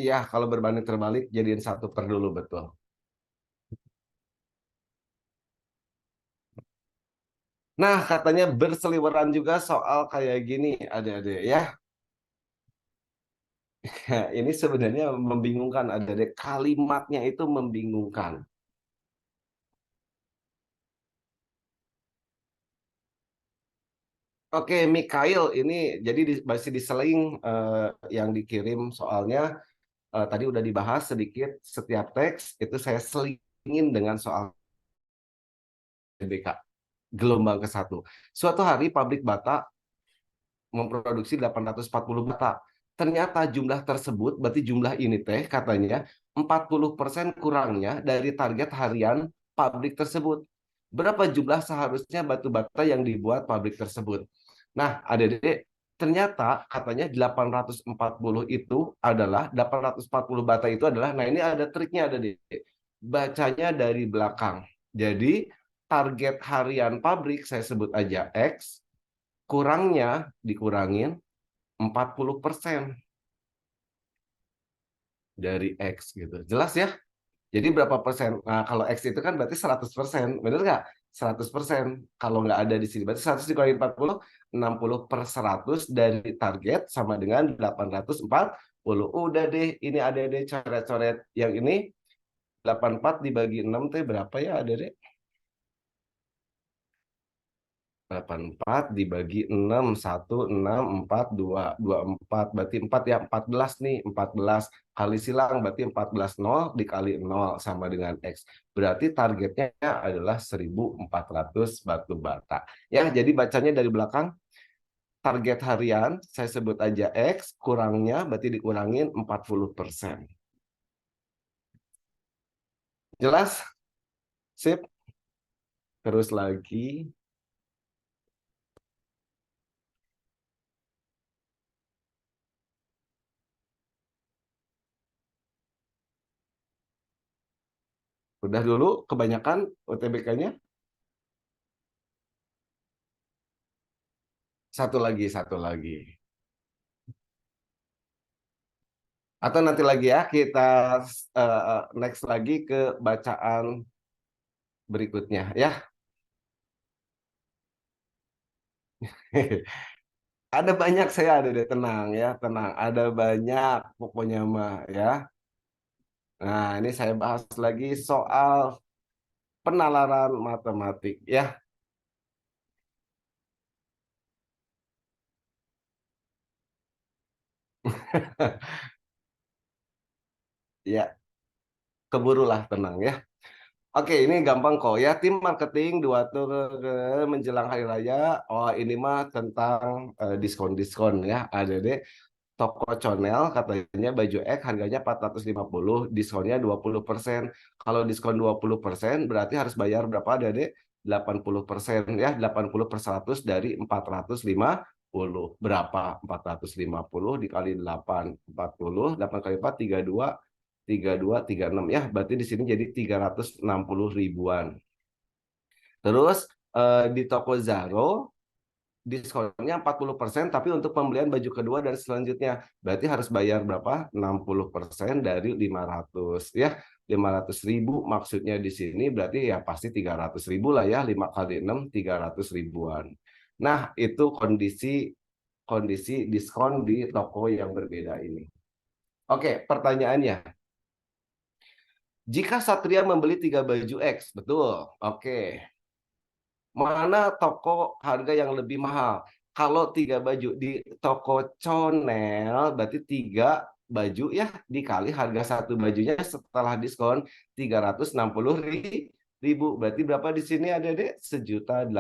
Iya, kalau berbanding terbalik jadiin 1 per dulu betul. Nah, katanya berseliweran juga soal kayak gini, adik-adik ya. Ini sebenarnya membingungkan, adik-adik. Kalimatnya itu membingungkan. Oke, Mikhail, ini jadi masih diseling yang dikirim soalnya tadi udah dibahas sedikit setiap teks itu saya selingin dengan soal BK gelombang ke satu. Suatu hari pabrik bata memproduksi 840 bata. Ternyata jumlah tersebut, berarti jumlah ini teh katanya 40% kurangnya dari target harian pabrik tersebut. Berapa jumlah seharusnya batu bata yang dibuat pabrik tersebut? Nah, adik-adik, ternyata katanya 840 itu adalah 840 bata itu adalah, nah ini ada triknya adik-adik. Bacanya dari belakang. Jadi target harian pabrik saya sebut aja X, kurangnya dikurangin 40% dari X gitu. Jelas ya? Jadi berapa persen? Nah, kalau X itu kan berarti 100%. Benar nggak? 100%. Kalau nggak ada di sini. Berarti 100 dikurangi 40, 60/100 dari target sama dengan 840. Udah deh, ini ada deh coret-coret. Yang ini 84 dibagi 6 itu berapa ya ada deh? 84 dibagi 6, 1, 6, 4, 2, 24, berarti 4 ya, 14 nih, 14 kali silang, berarti 14 nol dikali 0 sama dengan X. Berarti targetnya adalah 1.400 batu bata. Ya, jadi bacanya dari belakang, target harian, saya sebut aja X, kurangnya berarti dikurangin 40%. Jelas? Sip. Terus lagi. Udah dulu kebanyakan UTBK-nya? Satu lagi, satu lagi. Atau nanti lagi ya kita next lagi ke bacaan berikutnya ya. Ada banyak saya ada deh, tenang ya, tenang. Ada banyak pokoknya mah ya. Nah, ini saya bahas lagi soal penalaran matematik ya. Ya, keburulah tenang ya. Oke, ini gampang kok ya. Tim marketing dua tur menjelang hari raya. Oh, ini mah tentang diskon-diskon ya. Ada deh. Toko Conel katanya baju X harganya 450, diskonnya 20%. Kalau diskon 20% berarti harus bayar berapa, Dede? 80% ya, 80 per 100 dari 450. Berapa? 450 dikali 8, 40, 8 kali 4, 32, 32, 36 ya. Berarti di sini jadi 360 ribuan. Terus di toko Zaro diskonnya 40% tapi untuk pembelian baju kedua dan selanjutnya berarti harus bayar berapa? 60% dari 500 ya. 500.000 maksudnya di sini berarti ya pasti 300.000 lah ya, 5 kali 6 300 ribuan. Nah, itu kondisi kondisi diskon di toko yang berbeda ini. Oke, pertanyaannya. Jika Satria membeli 3 baju X, betul. Oke. Mana toko harga yang lebih mahal? Kalau 3 baju di toko Conel berarti 3 baju ya dikali harga satu bajunya setelah diskon 360.000. Berarti berapa di sini ada deh? 1.080.000.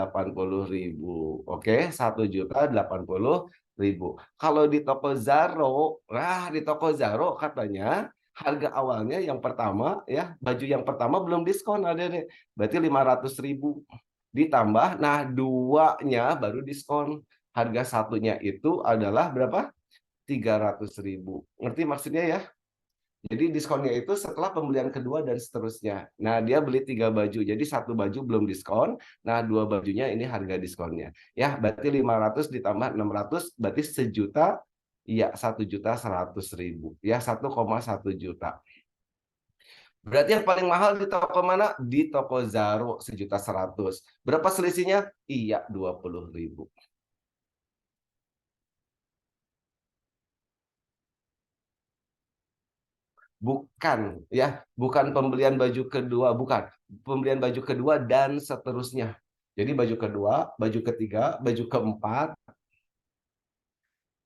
Oke, 1.080.000. Kalau di toko Zaro, di toko Zaro katanya harga awalnya yang pertama ya baju yang pertama belum diskon ada deh. Berarti 500.000 ditambah, nah duanya baru diskon. Harga satunya itu adalah berapa? 300.000. Ngerti maksudnya ya? Jadi diskonnya itu setelah pembelian kedua dan seterusnya. Nah, dia beli 3 baju. Jadi satu baju belum diskon. Nah, 2 bajunya ini harga diskonnya. Ya, berarti 500 ditambah 600 berarti sejuta. Ya, 1.100.000. Ya, 1,1 juta. Berarti yang paling mahal di toko mana? Di toko Zaro 1.100.000. Berapa selisihnya? Iya, 20.000. Bukan, ya, bukan pembelian baju kedua, bukan. Pembelian baju kedua dan seterusnya. Jadi baju kedua, baju ketiga, baju keempat.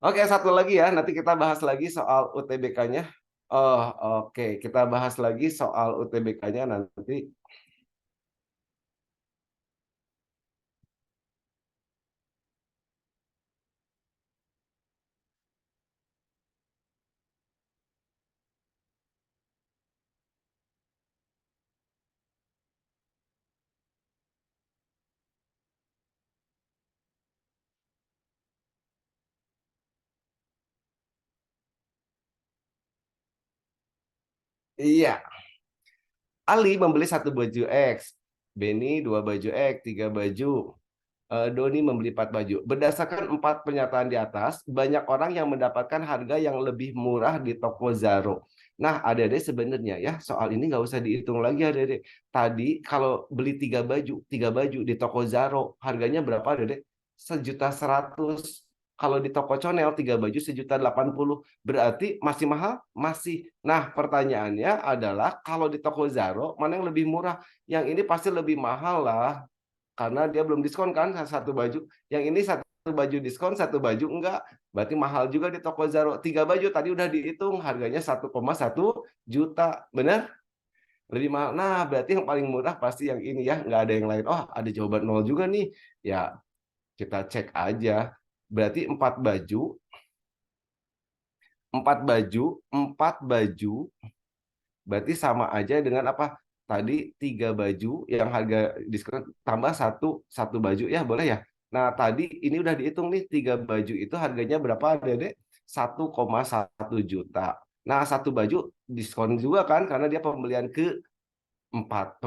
Oke, satu lagi ya. Nanti kita bahas lagi soal UTBK-nya. Oh, oke. Kita bahas lagi soal UTBK-nya nanti. Iya, Ali membeli satu baju X, Benny dua baju X, tiga baju, Doni membeli 4 baju. Berdasarkan 4 pernyataan di atas, banyak orang yang mendapatkan harga yang lebih murah di toko Zaro. Nah, adik-adik sebenarnya ya, soal ini nggak usah dihitung lagi adik-adik. Tadi kalau beli 3 baju di toko Zaro, harganya berapa adik-adik? 1.100.000. Kalau di toko Conel 3 baju 1.080.000. Berarti masih mahal? Masih. Nah, pertanyaannya adalah kalau di toko Zaro, mana yang lebih murah? Yang ini pasti lebih mahal lah karena dia belum diskon kan satu baju. Yang ini satu baju diskon, satu baju enggak. Berarti mahal juga di toko Zaro. 3 baju tadi udah dihitung harganya 1,1 juta. Benar? Lebih mahal. Nah, berarti yang paling murah pasti yang ini ya. Nggak ada yang lain. Oh, ada jawaban nol juga nih. Ya, kita cek aja. Berarti 4 baju, 4 baju, berarti sama aja dengan apa? Tadi 3 baju yang harga diskon tambah satu baju ya boleh ya. Nah tadi ini udah dihitung nih 3 baju itu harganya berapa Dede? 1,1 juta. Nah satu baju diskon juga kan karena dia pembelian keempat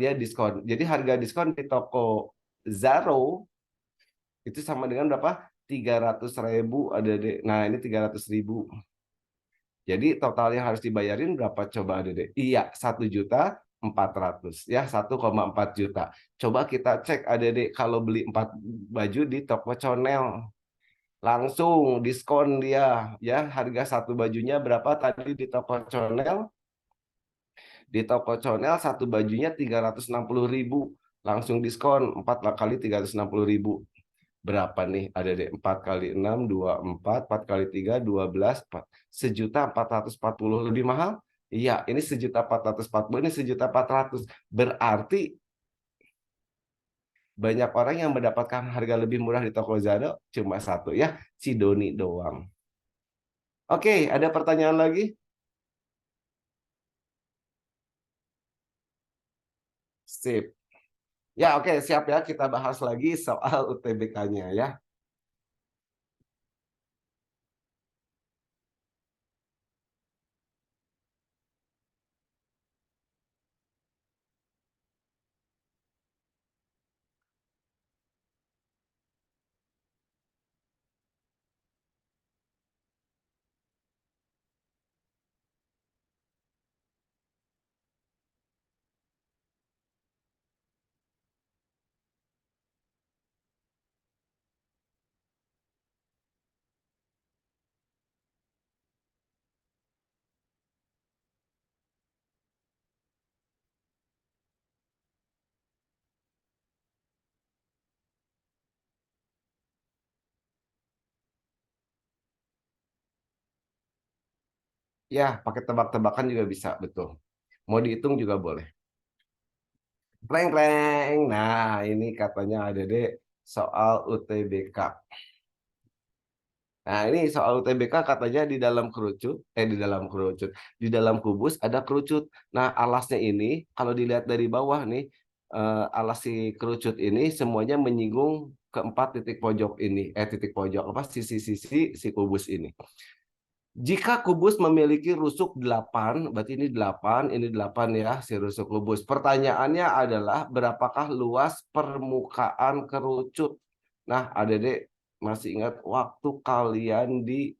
dia diskon. Jadi harga diskon di toko Zaro itu sama dengan berapa? 300.000 ada deh. Nah ini 300.000. Jadi total yang harus dibayarin berapa coba Dede? Iya, 1.400.000 ya, 1,4 juta. Coba kita cek Dede kalau beli 4 baju di toko Conel. Langsung diskon dia ya, harga satu bajunya berapa tadi di toko Conel? Di toko Conel satu bajunya 360.000. Langsung diskon 4 kali 360.000. Berapa nih? Ada deh 4 kali 6, 24, 4 kali 3, 12, 1.440.000 lebih mahal? Iya, ini 1.440.000, ini 1.400.000. Berarti banyak orang yang mendapatkan harga lebih murah di toko Zara cuma satu ya, si Doni doang. Oke, ada pertanyaan lagi? Sip. Ya, oke, siap ya. Kita bahas lagi soal UTBK-nya ya. Ya, pakai tebak-tebakan juga bisa, betul. Mau dihitung juga boleh. Reng, reng. Nah, ini katanya ada deh soal UTBK. Nah, ini soal UTBK katanya di dalam kerucut, di dalam kubus ada kerucut. Nah, alasnya ini kalau dilihat dari bawah nih, alas si kerucut ini semuanya menyinggung keempat titik pojok ini, titik pojok apa sisi-sisi si kubus ini. Jika kubus memiliki rusuk 8, berarti ini 8 ya, si rusuk kubus. Pertanyaannya adalah berapakah luas permukaan kerucut? Nah, Adik masih ingat waktu kalian di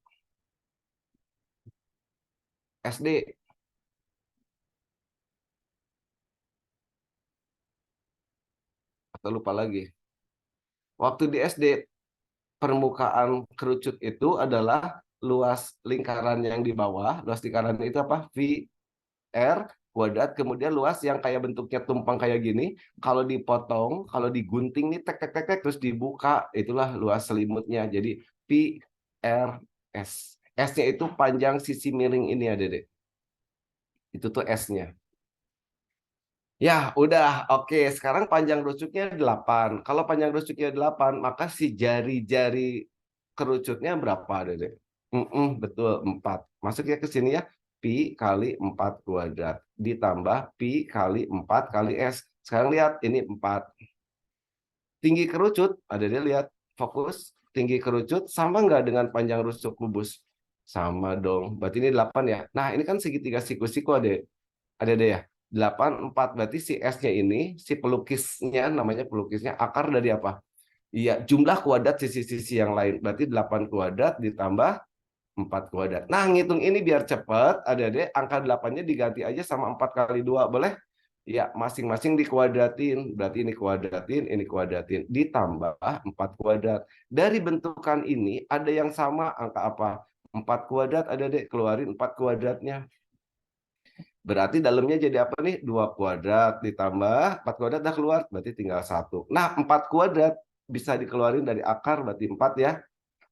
SD? lupa lagi. Waktu di SD, permukaan kerucut itu adalah luas lingkaran yang di bawah. Luas lingkaran itu apa? V R kuadrat, kemudian luas yang kayak bentuknya tumpang kayak gini, kalau dipotong, kalau digunting nih tek tek tek tek terus dibuka, itulah luas selimutnya. Jadi Pi R S. S-nya itu panjang sisi miring ini ya, Dede. Itu tuh S-nya. Ya, udah. Oke, sekarang panjang rusuknya 8. Kalau panjang rusuknya 8, maka si jari-jari kerucutnya berapa, Dede? Betul, 4. Masuk ya ke sini ya. Pi kali 4 kuadrat. Ditambah Pi kali 4 kali S. Sekarang lihat, ini 4. Tinggi kerucut, ada dia lihat. Fokus, tinggi kerucut sama nggak dengan panjang rusuk kubus? Sama dong. Berarti ini 8 ya. Nah, ini kan segitiga siku-siku ada deh ya. 8 4 berarti si S-nya ini, si pelukisnya, namanya pelukisnya, akar dari apa? Iya, jumlah kuadrat sisi-sisi yang lain. Berarti 8 kuadrat ditambah 4 kuadrat. Nah, ngitung ini biar cepat, ada deh angka 8-nya diganti aja sama 4 kali 2, boleh? Ya, masing-masing dikuadratin. Berarti ini kuadratin. Ditambah 4 kuadrat. Dari bentukan ini, ada yang sama angka apa? 4 kuadrat, ada deh, keluarin 4 kuadratnya. Berarti dalamnya jadi apa nih? 2 kuadrat ditambah 4 kuadrat dah keluar, berarti tinggal 1. Nah, 4 kuadrat bisa dikeluarin dari akar, berarti 4 ya.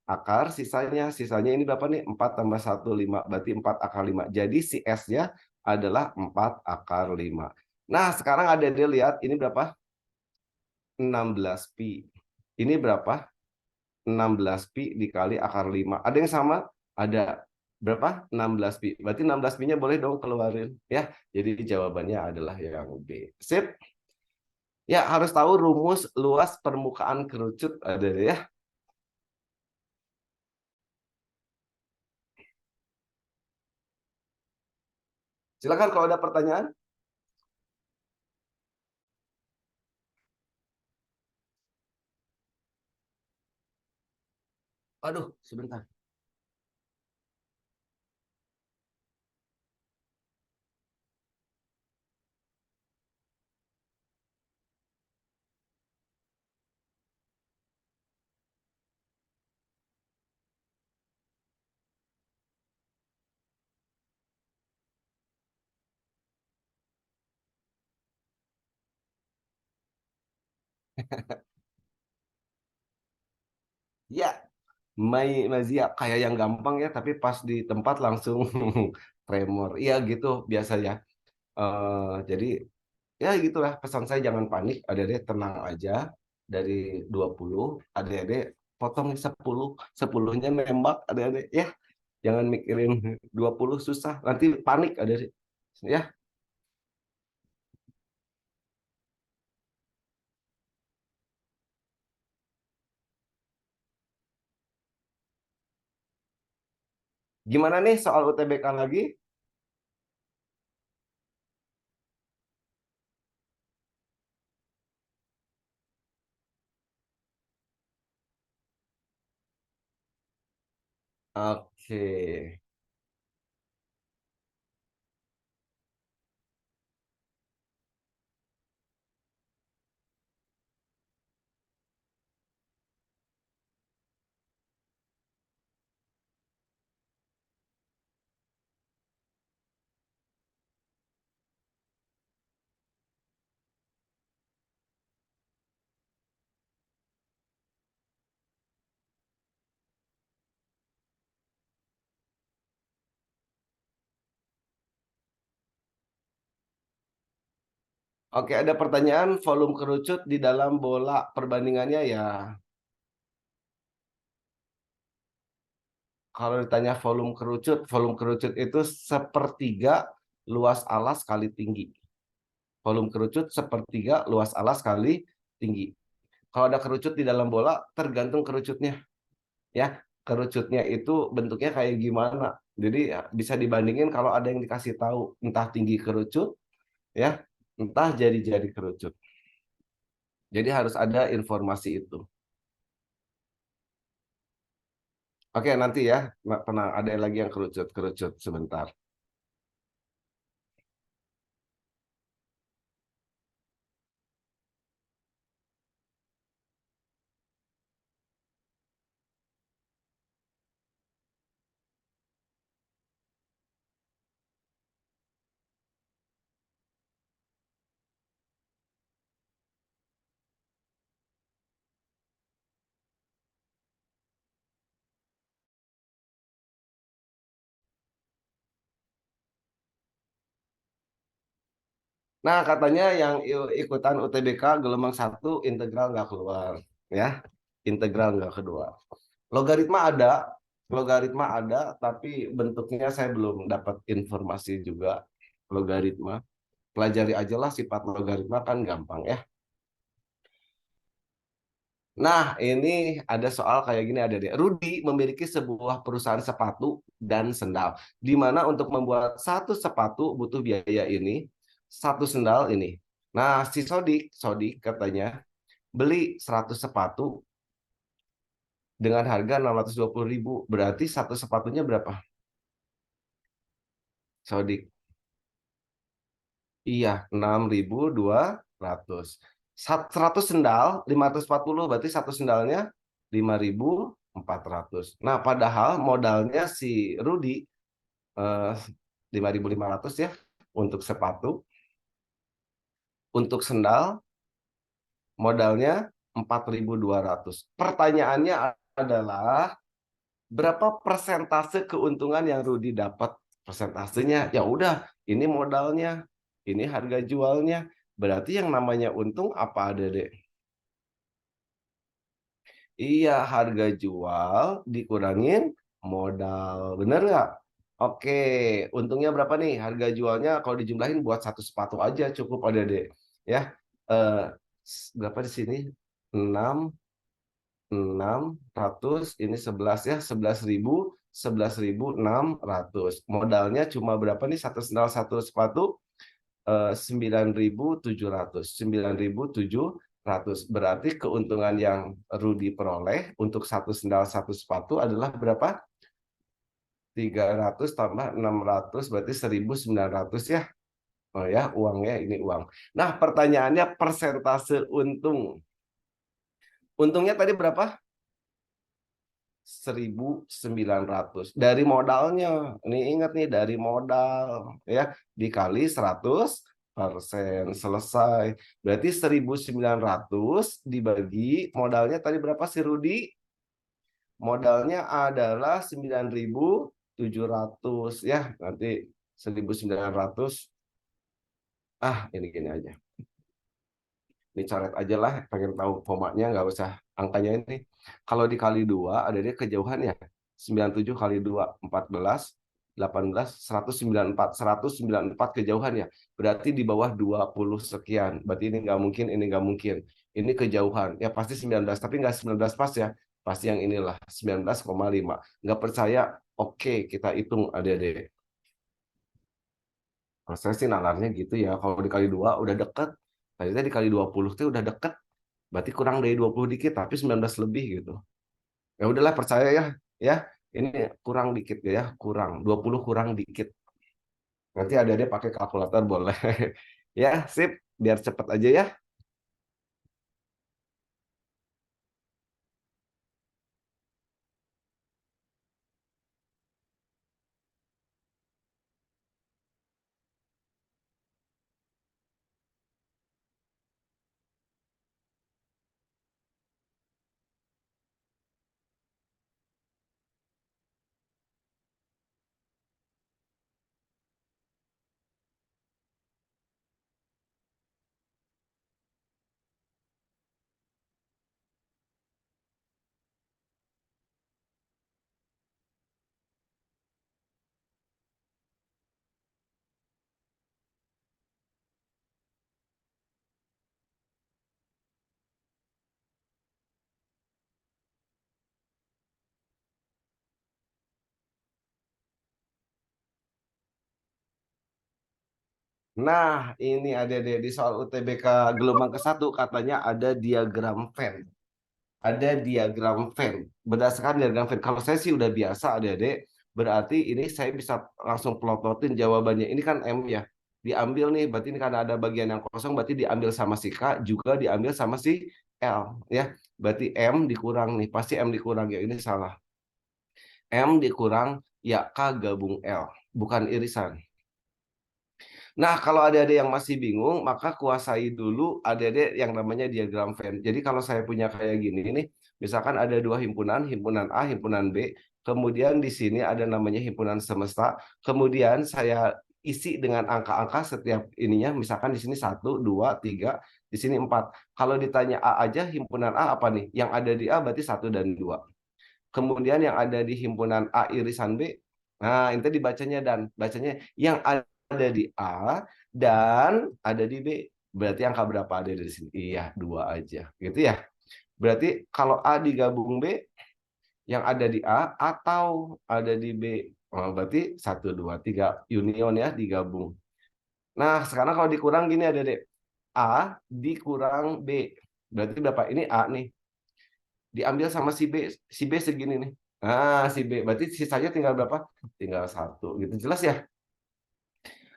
Akar sisanya ini berapa nih? 4 tambah 1, 5. Berarti 4 akar 5. Jadi si S-nya adalah 4 akar 5. Nah, sekarang ada dia lihat ini berapa? 16 pi. Ini berapa? 16 pi dikali akar 5. Ada yang sama? Ada. Berapa? 16 pi. Berarti 16 pi-nya boleh dong keluarin. Ya, jadi jawabannya adalah yang B. Sip. Ya, harus tahu rumus luas permukaan kerucut. Ada ya. Silakan kalau ada pertanyaan. Aduh, sebentar. Ya, Mazia kayak yang gampang ya, tapi pas di tempat langsung tremor. Iya gitu biasa ya. Jadi ya gitulah pesan saya, jangan panik, Adik-adik tenang aja. Dari 20, Adik-adik potong 10, 10-nya nembak, Adik-adik ya. Jangan mikirin 20 susah, nanti panik Adik-adik. Ya, gimana nih soal UTBK lagi? Oke. Oke, ada pertanyaan volume kerucut di dalam bola perbandingannya ya. Kalau ditanya volume kerucut itu sepertiga luas alas kali tinggi. Volume kerucut sepertiga luas alas kali tinggi. Kalau ada kerucut di dalam bola, tergantung kerucutnya. Ya, kerucutnya itu bentuknya kayak gimana. Jadi ya, bisa dibandingin kalau ada yang dikasih tahu, entah tinggi kerucut, ya, entah jadi kerucut. Jadi harus ada informasi itu. Oke, nanti ya, tenang, ada lagi yang kerucut sebentar. Nah, katanya yang ikutan UTBK gelombang satu integral nggak keluar, ya. Integral nggak keluar. Logaritma ada, tapi bentuknya saya belum dapat informasi juga. Logaritma, pelajari aja lah sifat logaritma kan gampang ya. Nah, ini ada soal kayak gini ada deh. Rudi memiliki sebuah perusahaan sepatu dan sendal, di mana untuk membuat satu sepatu butuh biaya ini, satu sendal ini. Nah, si Sodik katanya beli 100 sepatu dengan harga 620.000. Berarti satu sepatunya berapa? Sodik. Iya, 6.200. 100 sendal 540, berarti satu sendalnya 5.400. Nah, padahal modalnya si Rudi eh, 5.500 ya untuk sepatu, untuk sendal modalnya 4.200. Pertanyaannya adalah berapa persentase keuntungan yang Rudi dapat? Persentasenya ya udah, ini modalnya, ini harga jualnya. Berarti yang namanya untung apa ada deh? Iya, harga jual dikurangin modal. Bener nggak? Oke, untungnya berapa nih? Harga jualnya kalau dijumlahin buat satu sepatu aja cukup ada deh. Ya, eh, berapa di sini? 6 600, ini 11 ya, 11.600. Modalnya cuma berapa nih, satu sendal satu sepatu, 9.700. Berarti keuntungan yang Rudi peroleh untuk satu sendal satu sepatu adalah berapa? 300 tambah 600 berarti 1.900 ya. Oh ya, uangnya ini uang. Nah, pertanyaannya persentase untung. Untungnya tadi berapa? 1.900 dari modalnya. Ini ingat nih, dari modal ya, dikali 100% selesai. Berarti 1.900 dibagi modalnya tadi berapa sih Rudi? Modalnya adalah 9.700 ya. Nanti 1.900, ini gini aja. Ini coret aja lah, pengen tahu komanya nggak usah angkanya ini. Kalau dikali 2 ada dia kejauhan ya. 97 kali 2 14, 18, 194. 194 kejauhan ya. Berarti di bawah 20 sekian. Berarti ini nggak mungkin, ini nggak mungkin. Ini kejauhan. Ya pasti 19, tapi nggak 19 pas ya. Pasti yang inilah 19,5. Nggak percaya? Oke, kita hitung adik-adik. Kalau saya sih nalarnya gitu ya. Kalau dikali 2 udah deket. Tadi dikali 20 tuh udah deket. Berarti kurang dari 20 dikit, tapi 19 lebih gitu. Ya udahlah, percaya ya. Ya, ini kurang dikit ya, kurang. 20 kurang dikit. Nanti ada pakai kalkulator boleh. Ya, sip. Biar cepet aja ya. Nah, ini ada di soal UTBK gelombang ke-1 katanya ada diagram Venn. Ada diagram Venn. Berdasarkan diagram Venn, kalau saya sih udah biasa adik-adik, berarti ini saya bisa langsung plototin jawabannya. Ini kan M ya, diambil nih, berarti ini karena ada bagian yang kosong, berarti diambil sama si K, juga diambil sama si L. Ya, berarti M dikurang nih, pasti M dikurang ya, ini salah. M dikurang, ya K gabung L, bukan irisan. Nah, kalau adik-adik yang masih bingung, maka kuasai dulu adik-adik yang namanya diagram Venn. Jadi kalau saya punya kayak gini nih, misalkan ada dua himpunan, himpunan A, himpunan B, kemudian di sini ada namanya himpunan semesta, kemudian saya isi dengan angka-angka setiap ininya, misalkan di sini 1, 2, 3, di sini 4. Kalau ditanya A aja, himpunan A apa nih? Yang ada di A berarti 1 dan 2. Kemudian yang ada di himpunan A irisan B, nah itu dibacanya dan bacanya yang ada di A dan ada di B. Berarti angka berapa ada di sini? Iya, 2 aja. Gitu ya. Berarti kalau A digabung B, yang ada di A atau ada di B. Oh, berarti 1, 2, 3 union ya, digabung. Nah, sekarang kalau dikurang gini ada deh. A dikurang B. Berarti berapa? Ini A nih. Diambil sama si B segini nih. Nah, si B. Berarti sisanya tinggal berapa? Tinggal 1. Gitu, jelas ya?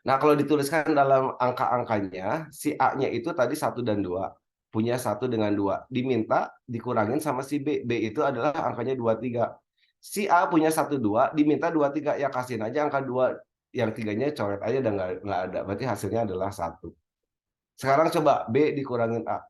Nah, kalau dituliskan dalam angka-angkanya, si A-nya itu tadi 1 dan 2. Punya 1 dengan 2. Diminta dikurangin sama si B. B itu adalah angkanya 2, 3. Si A punya 1, 2, diminta 2, 3. Ya kasihin aja angka 2. Yang tiganya coret aja dan nggak ada. Berarti hasilnya adalah 1. Sekarang coba B dikurangin A.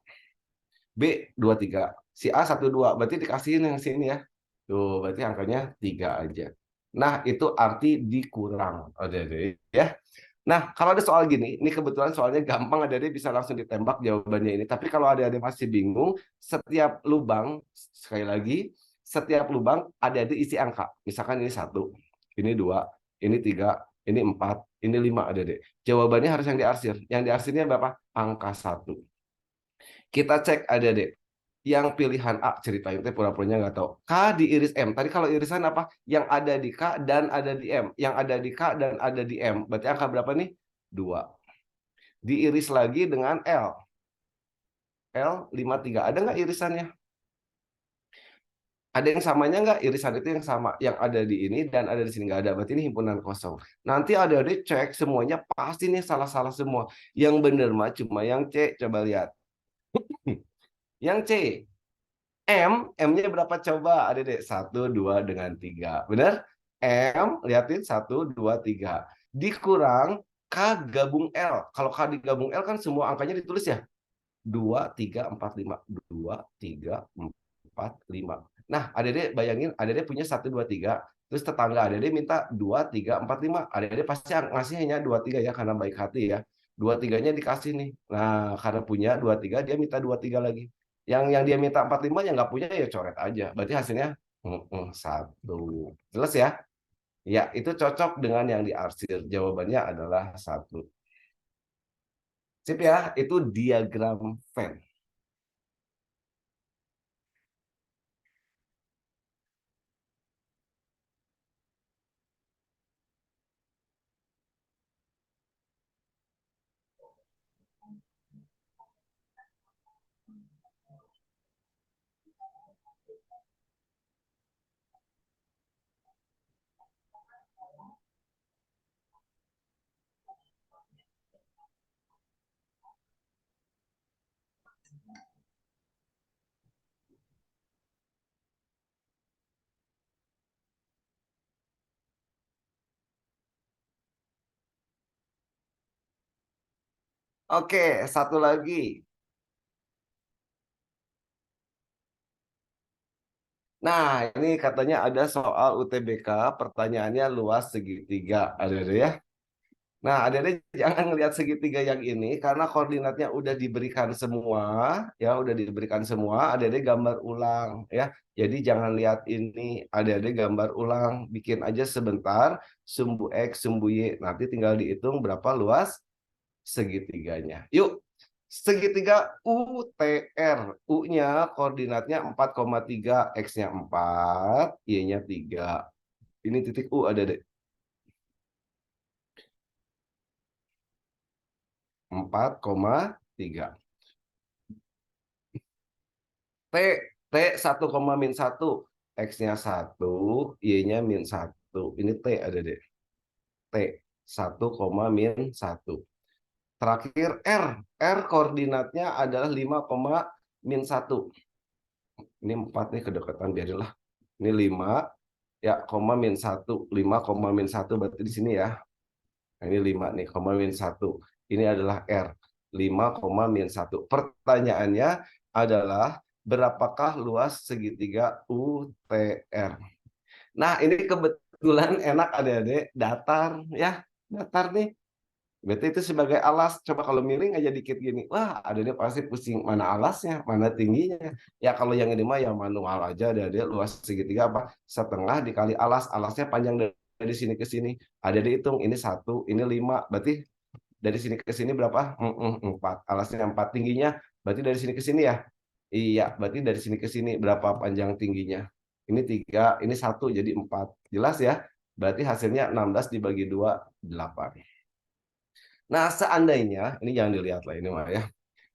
B 2, 3. Si A 1, 2. Berarti dikasihin yang sini ya. Tuh, berarti angkanya 3 aja. Nah, itu arti dikurang. Oke, ya. Nah, kalau ada soal gini, ini kebetulan soalnya gampang, adik-adik bisa langsung ditembak jawabannya ini. Tapi kalau adik-adik masih bingung, setiap lubang, sekali lagi, setiap lubang adik-adik isi angka. Misalkan ini 1, ini 2, ini 3, ini 4, ini 5 adik-adik. Jawabannya harus yang diarsir. Yang diarsirnya berapa? Angka 1. Kita cek adik-adik. Yang pilihan A ceritain teh pura-puranya nggak tahu. K diiris M. Tadi kalau irisan apa? Yang ada di K dan ada di M. Yang ada di K dan ada di M. Berarti angka berapa nih? 2. Diiris lagi dengan L. L 53. Ada nggak irisannya? Ada yang samanya nggak? Irisan itu yang sama. Yang ada di ini dan ada di sini nggak ada. Berarti ini himpunan kosong. Nanti adik-adik cek semuanya pasti nih salah-salah semua. Yang benar mah cuma yang C. Coba lihat. Yang C. M-nya berapa coba? Ada deh 1, 2 dengan 3. Benar? M, lihatin 1, 2, 3. Dikurang K gabung L. Kalau K digabung L kan semua angkanya ditulis ya. 2, 3, 4, 5. 2, 3, 4, 5. Nah, Adede bayangin, Adede punya 1, 2, 3. Terus tetangga Adede minta 2, 3, 4, 5. Adede pasti ngasih hanya 2, 3 ya, karena baik hati ya. 2, 3-nya dikasih nih. Nah, karena punya 2, 3, dia minta 2, 3 lagi. Yang dia minta 4, 5, yang nggak punya ya coret aja. Berarti hasilnya 1. Jelas ya? Ya, itu cocok dengan yang diarsir. Jawabannya adalah 1. Sip ya, itu diagram Venn. Oke, satu lagi. Nah, ini katanya ada soal UTBK, pertanyaannya luas segitiga. Ada ya? Nah, ada jangan ngelihat segitiga yang ini karena koordinatnya udah diberikan semua, ya udah diberikan semua. Ada gambar ulang, ya. Jadi jangan lihat ini, ada gambar ulang, bikin aja sebentar, sumbu X, sumbu Y. Nanti tinggal dihitung berapa luas segitiganya. Yuk, segitiga UTR. U-nya koordinatnya 4,3, X-nya 4, Y-nya 3. Ini titik U ada deh. 4,3. T, T 1,-1. X-nya 1, Y-nya -1. Ini T ada deh. T 1,-1. Terakhir R. R koordinatnya adalah 5,-1. Ini 4 nih kedekatan biarinlah. Ini 5 ya, koma -1. 5,-1 berarti di sini ya. Nah, ini 5 nih, koma -1. Ini adalah R. 5,-1. Pertanyaannya adalah berapakah luas segitiga UTR? Nah, ini kebetulan enak adik-adik, datar ya. Datar nih. Berarti itu sebagai alas. Coba kalau miring aja dikit gini, wah adanya pasti pusing. Mana alasnya, mana tingginya. Ya kalau yang ini mah yang manual aja, ada luas segitiga apa? Setengah dikali alas. Alasnya panjang dari sini ke sini. Ada dihitung, ini 1, ini 5. Berarti dari sini ke sini berapa? 4. Alasnya 4. Tingginya berarti dari sini ke sini ya? Iya, berarti dari sini ke sini berapa panjang tingginya? Ini 3, ini 1, jadi 4. Jelas ya? Berarti hasilnya 16 dibagi 2, 8. Nah, seandainya, ini jangan dilihat lah ini mah ya.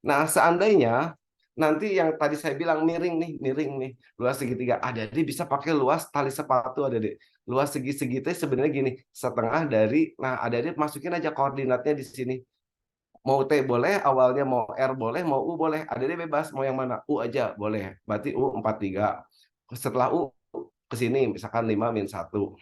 Nah, seandainya nanti yang tadi saya bilang miring nih, luas segitiga. Jadi bisa pakai luas tali sepatu Adik. Luas segi-segi itu sebenarnya gini, setengah dari, nah Adik masukin aja koordinatnya di sini. Mau T boleh, awalnya mau R boleh, mau U boleh. Adik bebas, mau yang mana? U aja boleh. Berarti U 43. Setelah U ke sini, misalkan 5 min 1.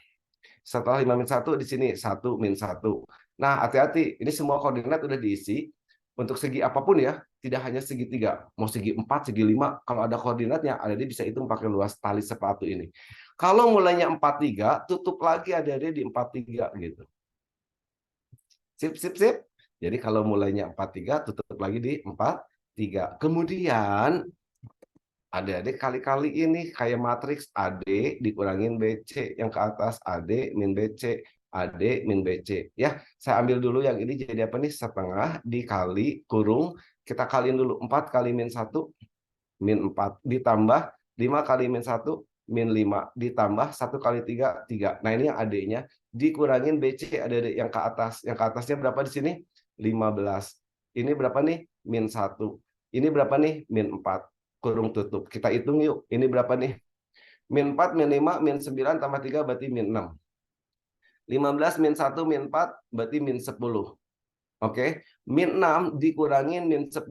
Setelah 5 min 1 di sini 1 min 1. Nah, hati-hati, ini semua koordinat udah diisi untuk segi apapun ya, tidak hanya segitiga. Mau segi 4, segi 5, kalau ada koordinatnya, ada dia bisa hitung pakai luas tali sepatu ini. Kalau mulainya 43, tutup lagi ada dia di 43 gitu. Sip, sip, sip. Jadi kalau mulainya 43, tutup lagi di 43. Kemudian adik-adik kali-kali ini kayak matriks AD dikurangin BC yang ke atas AD min BC AD min BC ya. Saya ambil dulu yang ini jadi apa nih, setengah dikali kurung, kita kaliin dulu 4 kali min 1 min 4 ditambah 5 kali min 1 min 5 ditambah 1 kali 3 3. Nah, ini yang AD-nya dikurangin BC adik-adik yang ke atas. Yang ke atasnya berapa di sini? 15. Ini berapa nih? Min 1. Ini berapa nih? Min 4. Kurung tutup. Kita hitung yuk. Ini berapa nih? Min 4, min 5, min 9 tambah 3 berarti min 6. 15 min 1 min 4 berarti min 10. Oke. Min 6 dikurangin min 10.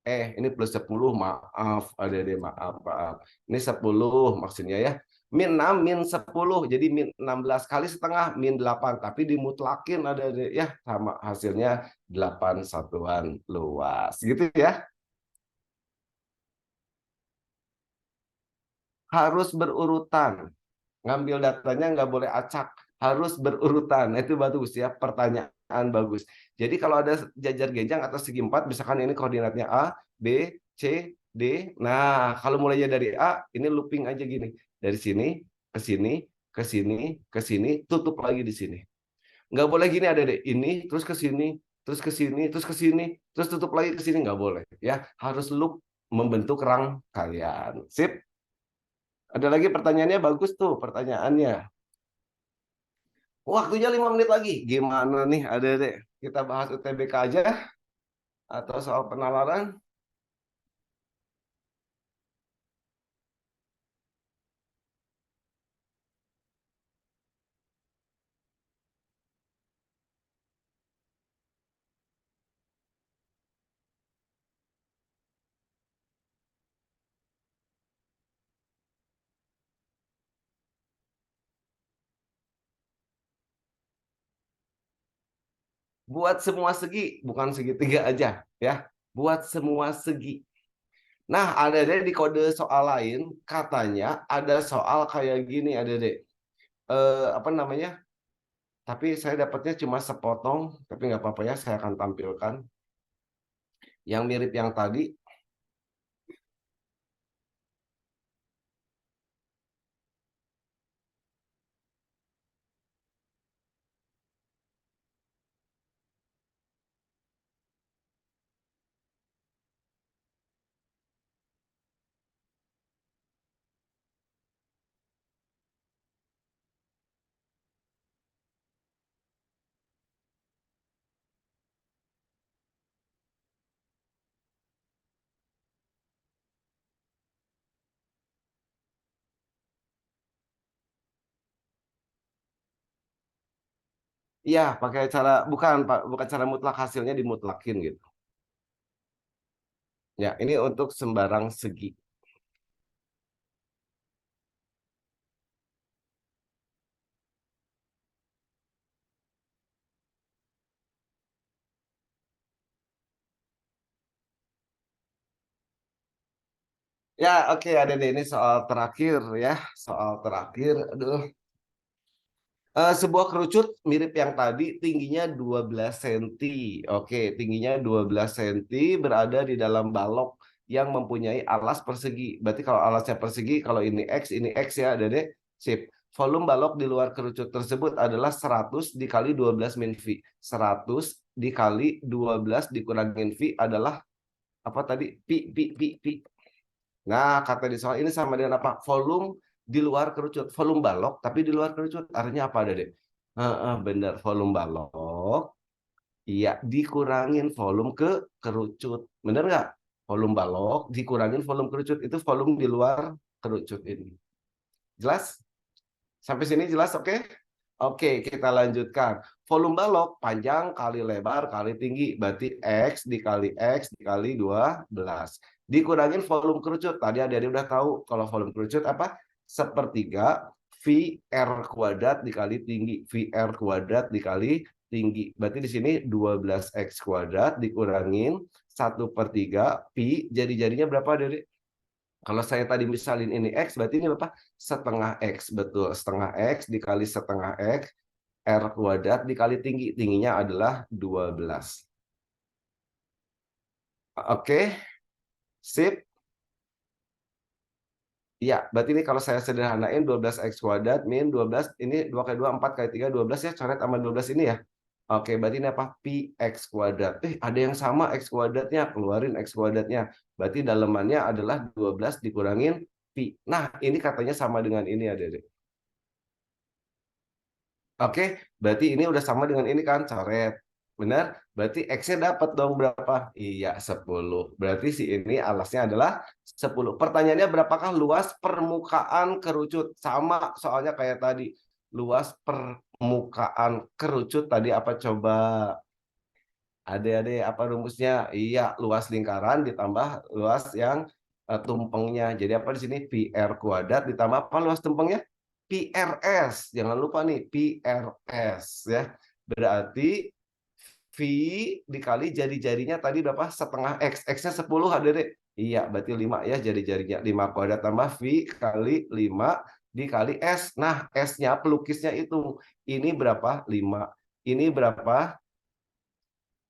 Ini plus 10, maaf. Ada deh, maaf. Ini 10 maksudnya ya. Min 6, min 10. Jadi min 16 kali setengah, min 8. Tapi dimutlakin ada deh ya. Sama hasilnya 8 satuan luas. Gitu ya. Harus berurutan. Ngambil datanya nggak boleh acak, harus berurutan. Nah, itu bagus ya, pertanyaan bagus. Jadi kalau ada jajar genjang atau segi empat, misalkan ini koordinatnya A, B, C, D. Nah, kalau mulainya dari A, ini looping aja gini. Dari sini, ke sini, ke sini, ke sini, tutup lagi di sini. Nggak boleh gini ada deh, ini, terus ke sini, terus ke sini, terus ke sini, terus tutup lagi ke sini, nggak boleh. Ya, harus loop membentuk rangkaian. Sip. Ada lagi pertanyaannya bagus tuh pertanyaannya. Waktunya 5 menit lagi. Gimana nih ada deh. Kita bahas UTBK aja atau soal penalaran. Buat semua segi, bukan segitiga aja ya. Buat semua segi. Nah, ada deh di kode soal lain katanya ada soal kayak gini ada deh. Apa namanya? Tapi saya dapatnya cuma sepotong, tapi nggak apa-apa ya, saya akan tampilkan yang mirip yang tadi. Iya, pakai cara bukan Pak, bukan cara mutlak, hasilnya dimutlakin gitu. Ya, ini untuk sembarang segi. Ya, oke, ada deh ini soal terakhir ya, soal terakhir. Aduh, Sebuah kerucut mirip yang tadi, tingginya 12 cm. Oke, tingginya 12 cm, berada di dalam balok yang mempunyai alas persegi. Berarti kalau alasnya persegi, kalau ini X ya, Dede. Sip. Volume balok di luar kerucut tersebut adalah 100 dikali 12 min V. 100 dikali 12 dikurangin V adalah apa tadi? Pi. Nah, kata di soal ini sama dengan apa? Volume di luar kerucut. Volume balok, tapi di luar kerucut. Artinya apa, Dede? Bener, volume balok. Iya, dikurangin volume ke kerucut. Bener nggak? Volume balok dikurangin volume kerucut. Itu volume di luar kerucut ini. Jelas? Sampai sini jelas, oke? Oke, kita lanjutkan. Volume balok panjang kali lebar kali tinggi. Berarti X dikali 12. Dikurangin volume kerucut. Tadi adik-adik udah tahu kalau volume kerucut apa? Sepertiga VR kuadrat dikali tinggi. VR kuadrat dikali tinggi. Berarti di sini 12X kuadrat dikurangin 1/3 pi. Jadi-jadinya berapa, adik-adik? Kalau saya tadi misalin ini X, berarti ini apa? Setengah X. Betul, setengah X dikali setengah X, R kuadrat dikali tinggi. Tingginya adalah 12. Oke, sip. Ya, berarti ini kalau saya sederhanain 12X kuadrat min 12, ini 2 kali 2, 4 kali 3, 12 ya, coret sama 12 ini ya. Oke, berarti ini apa? Pi X kuadrat. Ada yang sama X kuadratnya, keluarin X kuadratnya. Berarti dalemannya adalah 12 dikurangin pi. Nah, ini katanya sama dengan ini ya, Dede. Oke, berarti ini udah sama dengan ini kan, coret. Benar? Berarti X-nya dapat dong berapa? Iya, 10. Berarti si ini alasnya adalah 10. Pertanyaannya berapakah luas permukaan kerucut? Sama soalnya kayak tadi. Luas permukaan kerucut tadi apa coba? Adik-adik apa rumusnya? Iya, luas lingkaran ditambah luas yang tumpengnya. Jadi apa di sini? PR kuadrat ditambah apa luas tumpengnya? PRS. Jangan lupa nih, PRS ya. Berarti V dikali jari-jarinya tadi berapa? Setengah X. X-nya 10 adik-adik. Iya, berarti 5 ya jari-jarinya. 5 kuadrat tambah V kali 5 dikali S. Nah, S-nya pelukisnya itu. Ini berapa? 5. Ini berapa?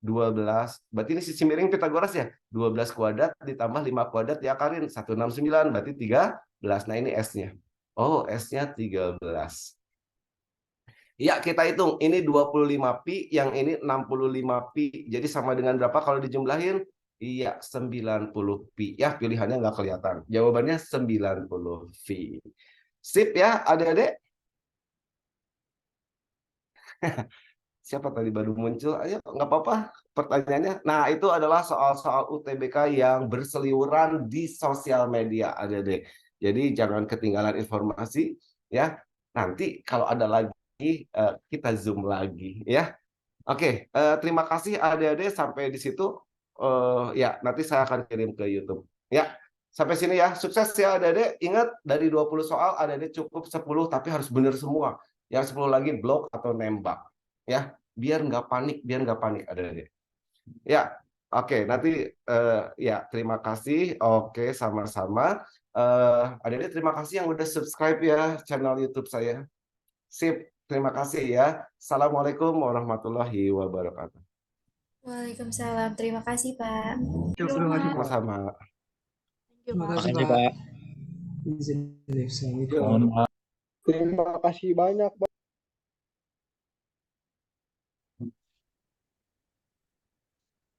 12. Berarti ini sisi miring Pitagoras ya? 12 kuadrat ditambah 5 kuadrat diakarin. 169, berarti 13. Nah, ini S-nya. Oh, S-nya 13. Ya, kita hitung. Ini 25 pi, yang ini 65 pi. Jadi sama dengan berapa kalau dijumlahin? Iya, 90 pi. Ya, pilihannya nggak kelihatan. Jawabannya 90 pi. Sip ya, adik-adik. Siapa tadi baru muncul? Ayo, nggak apa-apa pertanyaannya. Nah, itu adalah soal-soal UTBK yang berseliweran di sosial media, adik-adik. Jadi jangan ketinggalan informasi ya. Nanti kalau ada lagi kita zoom lagi ya. Oke, terima kasih adik-adik sampai di situ. Ya, nanti saya akan kirim ke YouTube. Ya, sampai sini ya. Sukses ya adik-adik. Ingat dari 20 soal adik-adik cukup 10 tapi harus benar semua. Yang 10 lagi blok atau nembak. Ya, biar nggak panik adik-adik. Ya, oke. Nanti ya terima kasih. Oke, sama-sama. Adik-adik terima kasih yang udah subscribe ya channel YouTube saya. Sip, terima kasih ya. Assalamualaikum warahmatullahi wabarakatuh. Waalaikumsalam. Terima kasih, Pak. Terima kasih, Pak. Sama-sama. Terima Terima kasih, kasih, Pak. Pak. Izin. Assalamualaikum. Mohon maaf. Terima kasih banyak, Pak.